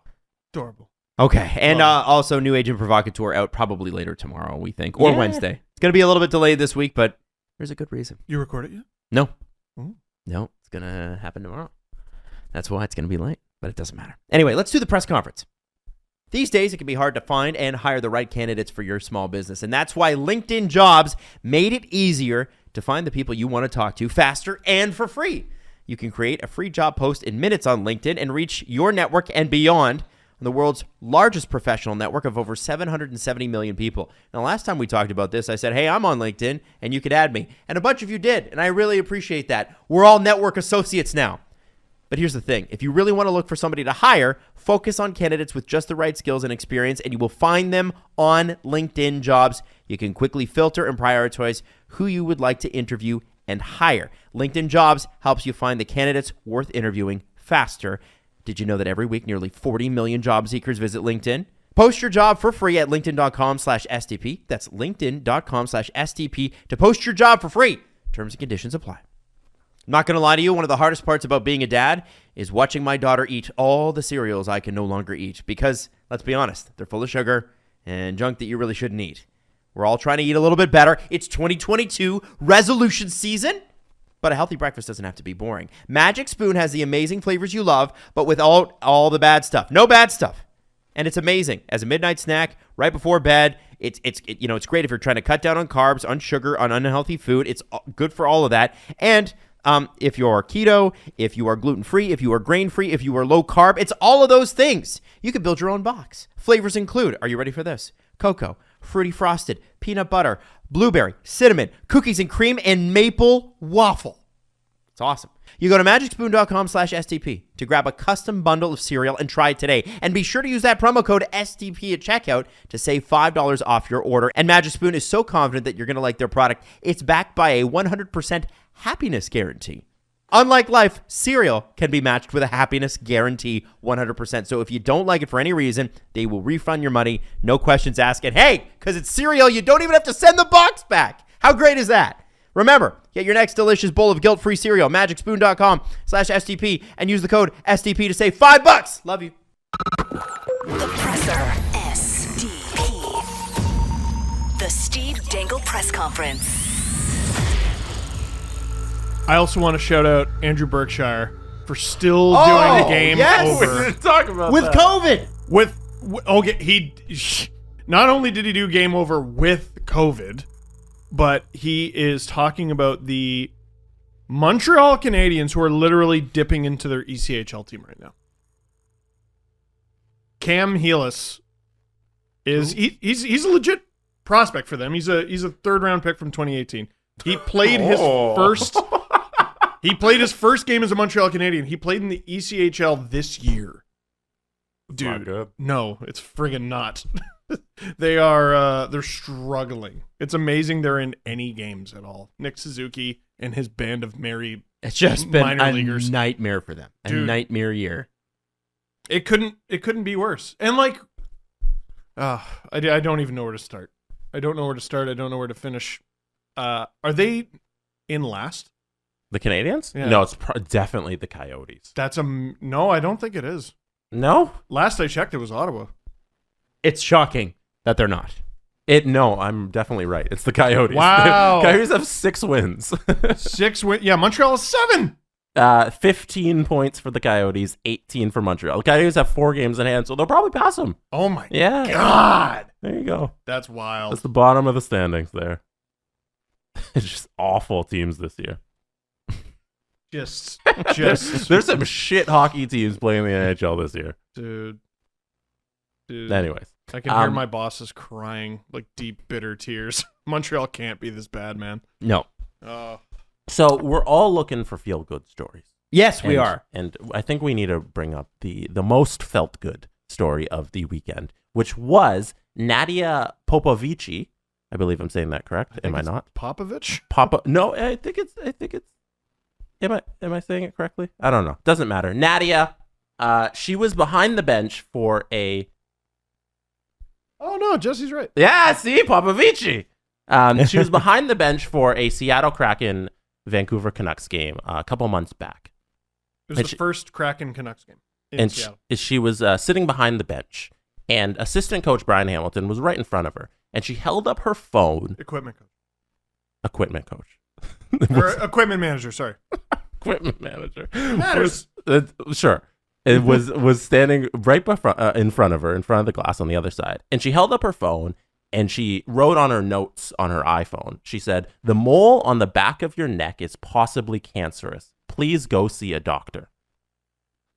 adorable. Okay, and also New Agent Provocateur out probably later tomorrow, we think, or Wednesday. It's going to be a little bit delayed this week, but there's a good reason. You record it yet? No. Ooh. No, it's going to happen tomorrow. That's why it's going to be late, but it doesn't matter. Anyway, let's do the press conference. These days, it can be hard to find and hire the right candidates for your small business, and that's why LinkedIn Jobs made it easier to find the people you want to talk to faster and for free. You can create a free job post in minutes on LinkedIn and reach your network and beyond on the world's largest professional network of over 770 million people. Now, last time we talked about this, I said, hey, I'm on LinkedIn, and you could add me. And a bunch of you did, and I really appreciate that. We're all network associates now. But here's the thing. If you really want to look for somebody to hire, focus on candidates with just the right skills and experience, and you will find them on LinkedIn Jobs. You can quickly filter and prioritize who you would like to interview and hire. LinkedIn Jobs helps you find the candidates worth interviewing faster. Did you know that every week nearly 40 million job seekers visit LinkedIn? Post your job for free at linkedin.com/STP. That's linkedin.com/STP to post your job for free. Terms and conditions apply. I'm not going to lie to you, one of the hardest parts about being a dad is watching my daughter eat all the cereals I can no longer eat because, let's be honest, they're full of sugar and junk that you really shouldn't eat. We're all trying to eat a little bit better. It's 2022 resolution season, but a healthy breakfast doesn't have to be boring. Magic Spoon has the amazing flavors you love, but without all the bad stuff. No bad stuff. And it's amazing. As a midnight snack, right before bed, it's great if you're trying to cut down on carbs, on sugar, on unhealthy food. It's good for all of that. And if you're keto, if you are gluten-free, if you are grain-free, if you are low-carb, it's all of those things. You can build your own box. Flavors include, are you ready for this? Cocoa, fruity frosted, peanut butter, blueberry, cinnamon, cookies and cream, and maple waffle. It's awesome. You go to magicspoon.com/STP to grab a custom bundle of cereal and try it today. And be sure to use that promo code STP at checkout to save $5 off your order. And Magic Spoon is so confident that you're going to like their product, it's backed by a 100% happiness guarantee. Unlike life, cereal can be matched with a happiness guarantee 100%. So if you don't like it for any reason, they will refund your money, no questions asked. And hey, because it's cereal, you don't even have to send the box back. How great is that? Remember, get your next delicious bowl of guilt-free cereal, magicspoon.com/STP, and use the code STP to save $5. Love you. The Presser. SDP. The Steve Dangle Press Conference. I also want to shout out Andrew Berkshire for still doing the game over. We didn't talk about With that. COVID. He not only did he do game over with COVID, but he is talking about the Montreal Canadiens who are literally dipping into their ECHL team right now. Cam Heelis is he's a legit prospect for them. He's a third round pick from 2018. He played his first game as a Montreal Canadian. He played in the ECHL this year. Dude, not good. No, it's friggin' not. They're struggling. It's amazing they're in any games at all. Nick Suzuki and his band of merry It's just been minor a leaguers. nightmare for them. Dude. A nightmare year. It couldn't be worse. And I don't even know where to start. I don't know where to finish. Are they in last? The Canadians? Yeah. No, it's definitely the Coyotes. No, I don't think it is. No? Last I checked, it was Ottawa. It's shocking that they're not. No, I'm definitely right. It's the Coyotes. Wow. Coyotes have 6 wins. 6 wins. Yeah, Montreal is 7. 15 points for the Coyotes, 18 for Montreal. The Coyotes have 4 games in hand, so they'll probably pass them. Oh my Yeah. God. There you go. That's wild. That's the bottom of the standings there. It's just awful teams this year. Just There's some shit hockey teams playing the NHL this year. dude. Anyways. I can hear my bosses crying, like deep, bitter tears. Montreal can't be this bad, man. No. So we're all looking for feel-good stories. Yes, we are. And I think we need to bring up the most felt good story of the weekend, which was Nadia Popovici. I believe I'm saying that correct. Am I not? Popovich? No, I think it's Am I saying it correctly? I don't know. Doesn't matter. Nadia, she was behind the bench for a Oh no, Jesse's right. Yeah, see, Popovici. She was behind the bench for a Seattle Kraken Vancouver Canucks game a couple months back. It was the first Kraken Canucks game in Seattle. She was sitting behind the bench, and assistant coach Brian Hamilton was right in front of her, and she held up her phone. Equipment coach. Or equipment manager, sorry. Equipment manager. Matters. Sure. It was standing right in front of her, in front of the glass on the other side. And she held up her phone, and she wrote on her notes on her iPhone. She said, "The mole on the back of your neck is possibly cancerous. Please go see a doctor."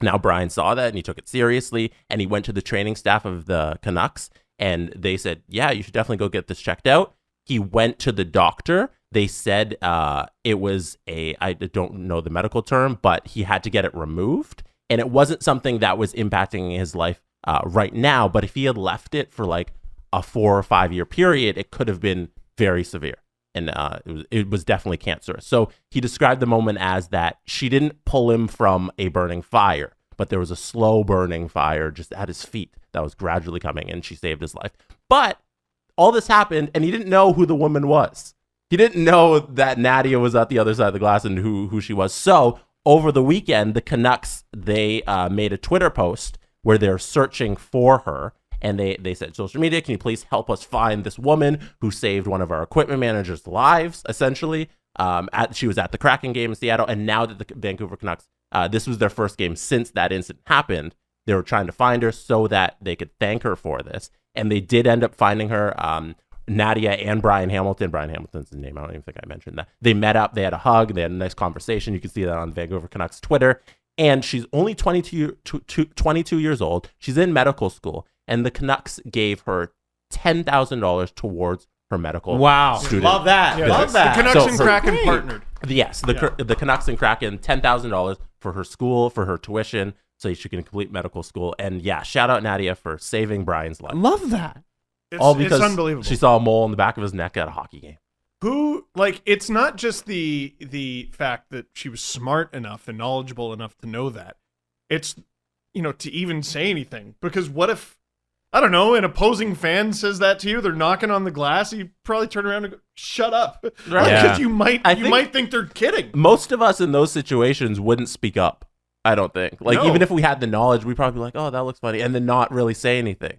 Now, Brian saw that and he took it seriously, and he went to the training staff of the Canucks, and they said, yeah, you should definitely go get this checked out. He went to the doctor. They said it was I don't know the medical term, but he had to get it removed. And it wasn't something that was impacting his life right now. But if he had left it for like a 4 or 5 year period, it could have been very severe. And it was definitely cancerous. So he described the moment as that she didn't pull him from a burning fire, but there was a slow burning fire just at his feet that was gradually coming, and she saved his life. But all this happened, and he didn't know who the woman was. He didn't know that Nadia was at the other side of the glass and who she was. So over the weekend, the Canucks, they made a Twitter post where they're searching for her. And they said, social media, can you please help us find this woman who saved one of our equipment managers' lives, essentially. She was at the Kraken game in Seattle. And now that the Vancouver Canucks, this was their first game since that incident happened, they were trying to find her so that they could thank her for this. And they did end up finding her. Nadia and Brian Hamilton. Brian Hamilton's the name. I don't even think I mentioned that. They met up. They had a hug. They had a nice conversation. You can see that on Vancouver Canucks Twitter. And she's only 22 years old. She's in medical school. And the Canucks gave her $10,000 towards her medical student. Love that. Yeah, Love that. The Canucks and Kraken partnered. Yes, the Canucks and Kraken, $10,000 for her school, for her tuition, so she can complete medical school. And yeah, shout out Nadia for saving Brian's life. Love that. All because it's unbelievable. She saw a mole in the back of his neck at a hockey game. It's not just the fact that she was smart enough and knowledgeable enough to know that. It's, to even say anything. Because what if, I don't know, an opposing fan says that to you, they're knocking on the glass, you probably turn around and go, shut up. Right. Because you might think they're kidding. Most of us in those situations wouldn't speak up, I don't think. No. Even if we had the knowledge, we'd probably be like, oh, that looks funny, and then not really say anything.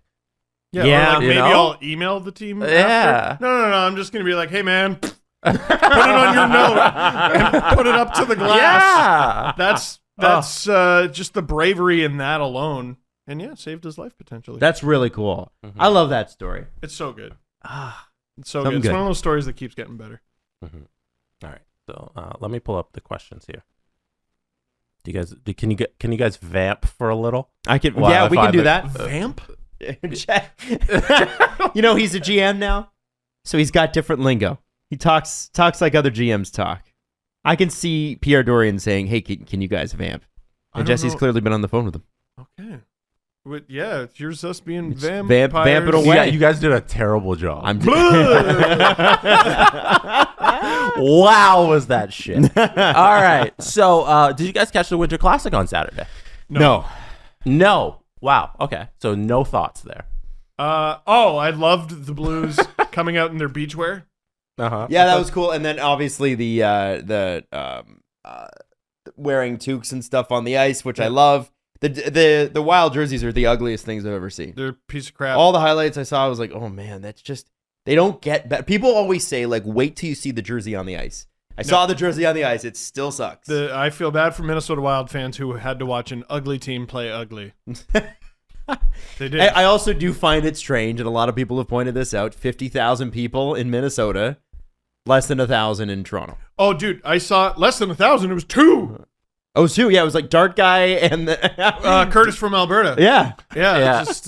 Yeah, or maybe I'll email the team after. No, I'm just going to be like, hey, man, put it on your note and put it up to the glass. Yeah. That's just the bravery in that alone. And yeah, saved his life potentially. That's really cool. Mm-hmm. I love that story. It's so good. It's so good. It's one of those stories that keeps getting better. Mm-hmm. All right. So let me pull up the questions here. Do you guys can you guys vamp for a little? We can do that. Vamp? He's a GM now, so he's got different lingo. He talks like other GMs talk. I can see Pierre Dorian saying, "Hey, can you guys vamp?" And Jesse's clearly been on the phone with him. Okay. But yeah, here's us being vamp it away. Yeah, you guys did a terrible job. Wow, was that shit. All right. So, did you guys catch the Winter Classic on Saturday? No. Wow. Okay. So no thoughts there. I loved the Blues coming out in their beachwear. Uh-huh. Yeah, that was cool. And then obviously the wearing toques and stuff on the ice, which I love. The Wild jerseys are the ugliest things I've ever seen. They're a piece of crap. All the highlights I saw, I was like, oh man, that's just, they don't get better. People always say, like, wait till you see the jersey on the ice. I saw the jersey on the ice. It still sucks. I feel bad for Minnesota Wild fans who had to watch an ugly team play ugly. They did. I also do find it strange, and a lot of people have pointed this out, 50,000 people in Minnesota, less than 1,000 in Toronto. Oh, dude, I saw less than 1,000. It was 2. Oh, it was 2. Yeah, it was like Dart Guy and Curtis from Alberta. Yeah. Just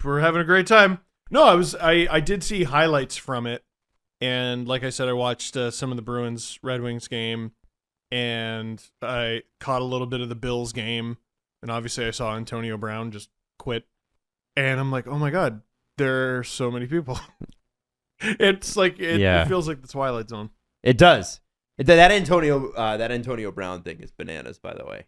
we're having a great time. No, I did see highlights from it. And like I said, I watched some of the Bruins Red Wings game, and I caught a little bit of the Bills game, and obviously I saw Antonio Brown just quit, and I'm like, oh my god, there are so many people. It's like it feels like the Twilight Zone. It does. That Antonio Brown thing is bananas, by the way.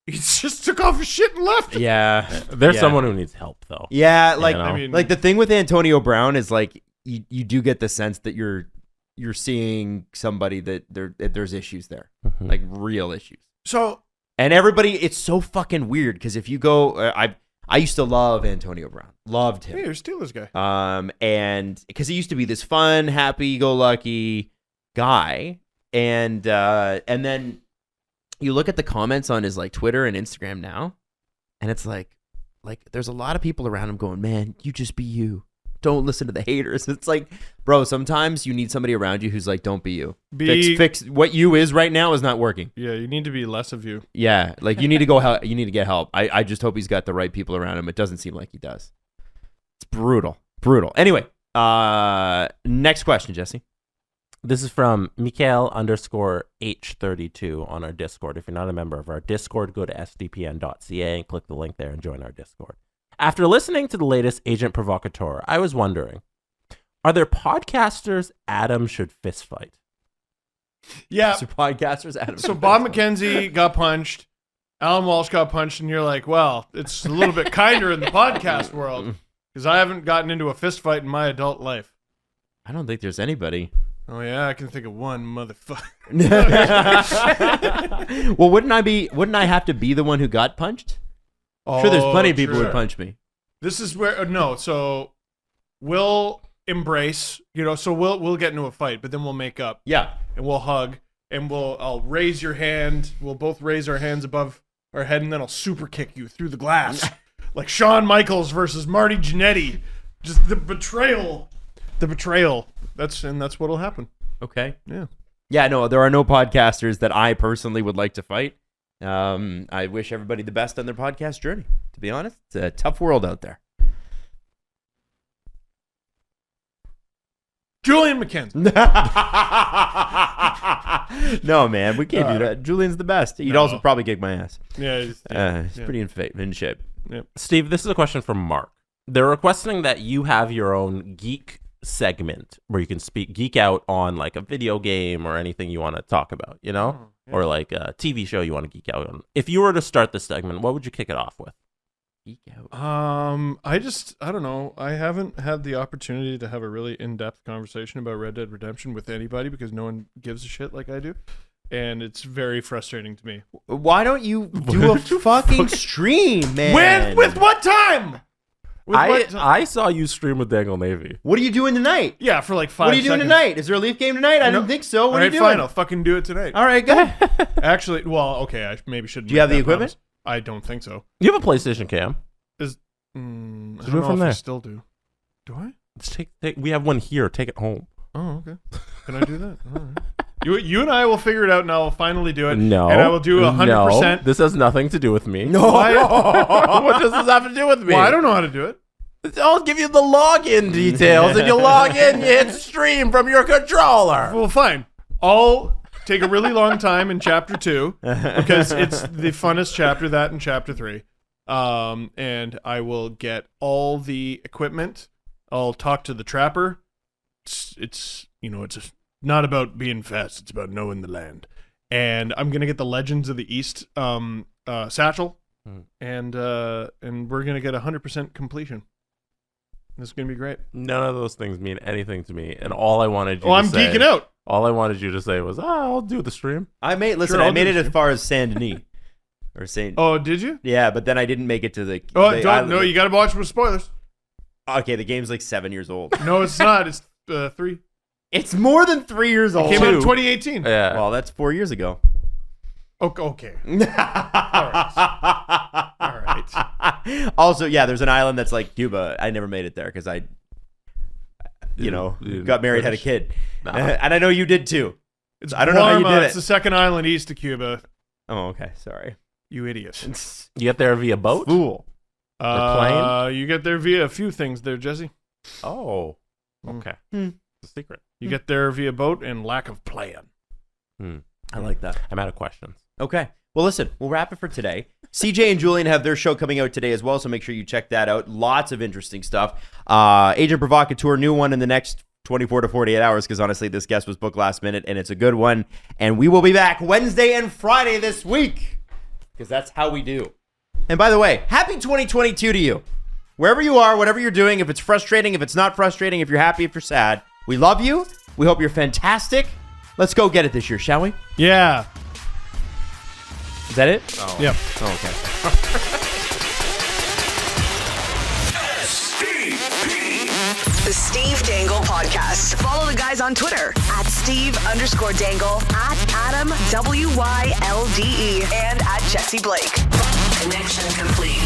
He just took off his shit and left. Yeah, there's someone who needs help though. Yeah, like like the thing with Antonio Brown is like. You do get the sense that you're seeing somebody that there's issues there, like real issues. So, and everybody, it's so fucking weird because if you go, I used to love Antonio Brown, loved him. Hey, you're a Steelers guy. And because he used to be this fun, happy-go-lucky guy, and then you look at the comments on his like Twitter and Instagram now, and it's like there's a lot of people around him going, man, you just be you. don't listen to the haters. It's like, bro, sometimes you need somebody around you who's like, don't be you. Fix what you is right now is not working. Yeah, you need to be less of you. Yeah, like you need to go help. You need to get help. I just hope he's got the right people around him. It doesn't seem like he does. It's brutal. Anyway, next question, Jesse. This is from Mikhail_H32 on our Discord. If you're not a member of our Discord, go to sdpn.ca and click the link there and join our Discord. After listening to the latest Agent Provocateur, I was wondering, are there podcasters Adam should fist fight? Yeah. So podcasters Adam. So Bob Mckenzie got punched. Allan Walsh got punched, and you're like, well, it's a little bit kinder in the podcast world because I haven't gotten into a fist fight in my adult life. I don't think there's anybody. Oh yeah, I can think of one motherfucker. Well, wouldn't I have to be the one who got punched? Sure, there's plenty of people who would punch me. This is where so we'll embrace, so we'll get into a fight, but then we'll make up. Yeah. And we'll hug, and I'll raise your hand. We'll both raise our hands above our head, and then I'll super kick you through the glass. Like Shawn Michaels versus Marty Jannetty. Just the betrayal. That's what'll happen. Okay. Yeah. Yeah, no, there are no podcasters that I personally would like to fight. I wish everybody the best on their podcast journey. To be honest, it's a tough world out there. Julian Mckenzie. No, man, we can't do that. Julian's the best. He'd also probably kick my ass. Yeah, he's pretty in shape. Yeah. Steve, this is a question from Mark. They're requesting that you have your own geek segment where you can geek out on like a video game or anything you want to talk about, or like a TV show you want to geek out on. If you were to start this segment, what would you kick it off with? Geek out. I don't know. I haven't had the opportunity to have a really in-depth conversation about Red Dead Redemption with anybody because no one gives a shit like I do. And it's very frustrating to me. Why don't you do a fucking stream, man? With what time? I saw you stream with Dangle Navy. What are you doing tonight? Yeah, for like 5 What are you doing seconds. tonight? Is there a Leaf game tonight? I didn't think so. What are you doing? Fine, I'll fucking do it tonight. All right, go. Actually, well, okay, I maybe shouldn't. Do you have the equipment? I don't think so. You have a PlayStation cam. I don't do it know from if there. I still do. Do I? Let's take. We have one here. Take it home. Oh, okay. Can I do that? All right. You and I will figure it out, and I will finally do it. No. And I will do 100%. No, this has nothing to do with me. No. What does this have to do with me? Well, I don't know how to do it. I'll give you the login details, and you log in, you hit stream from your controller. Well, fine. I'll take a really long time in chapter 2 because it's the funnest chapter, that and chapter 3. And I will get all the equipment. I'll talk to the trapper. It's not about being fast. It's about knowing the land. And I'm gonna get the Legends of the East satchel, and we're gonna get 100% completion. This is gonna be great. None of those things mean anything to me, and all I wanted you. I'm geeking out. All I wanted you to say was, "I'll do the stream." I made it as far as Saint Denis or Saint. Oh, did you? Yeah, but then I didn't make it to the. No, you gotta watch with spoilers. Okay, the game's like 7 years old. No, it's not. It's 3. It's more than 3 years old. It came out in 2018. Yeah. Well, that's 4 years ago. Okay. All right. Also, yeah, there's an island that's like Cuba. I never made it there because I got married, had a kid. And I know you did too. I don't know how you did it. It's the second island east of Cuba. Oh, okay. Sorry. You idiot. You get there via boat? Fool. Plane? You get there via a few things there, Jesse. Oh. Okay. It's a secret. You get there via boat and lack of plan. I like that. I'm out of questions. Okay. Well, listen, we'll wrap it for today. CJ and Julian have their show coming out today as well, so make sure you check that out. Lots of interesting stuff. Agent Provocateur, new one in the next 24 to 48 hours, because honestly, this guest was booked last minute, and it's a good one. And we will be back Wednesday and Friday this week, because that's how we do. And by the way, happy 2022 to you. Wherever you are, whatever you're doing, if it's frustrating, if it's not frustrating, if you're happy, if you're sad, we love you. We hope you're fantastic. Let's go get it this year, shall we? Yeah. Is that it? Oh. Yep. Oh, okay. The Steve Dangle Podcast. Follow the guys on Twitter at Steve_Dangle, at Adam WYLDE, and at Jesse Blake. Connection complete.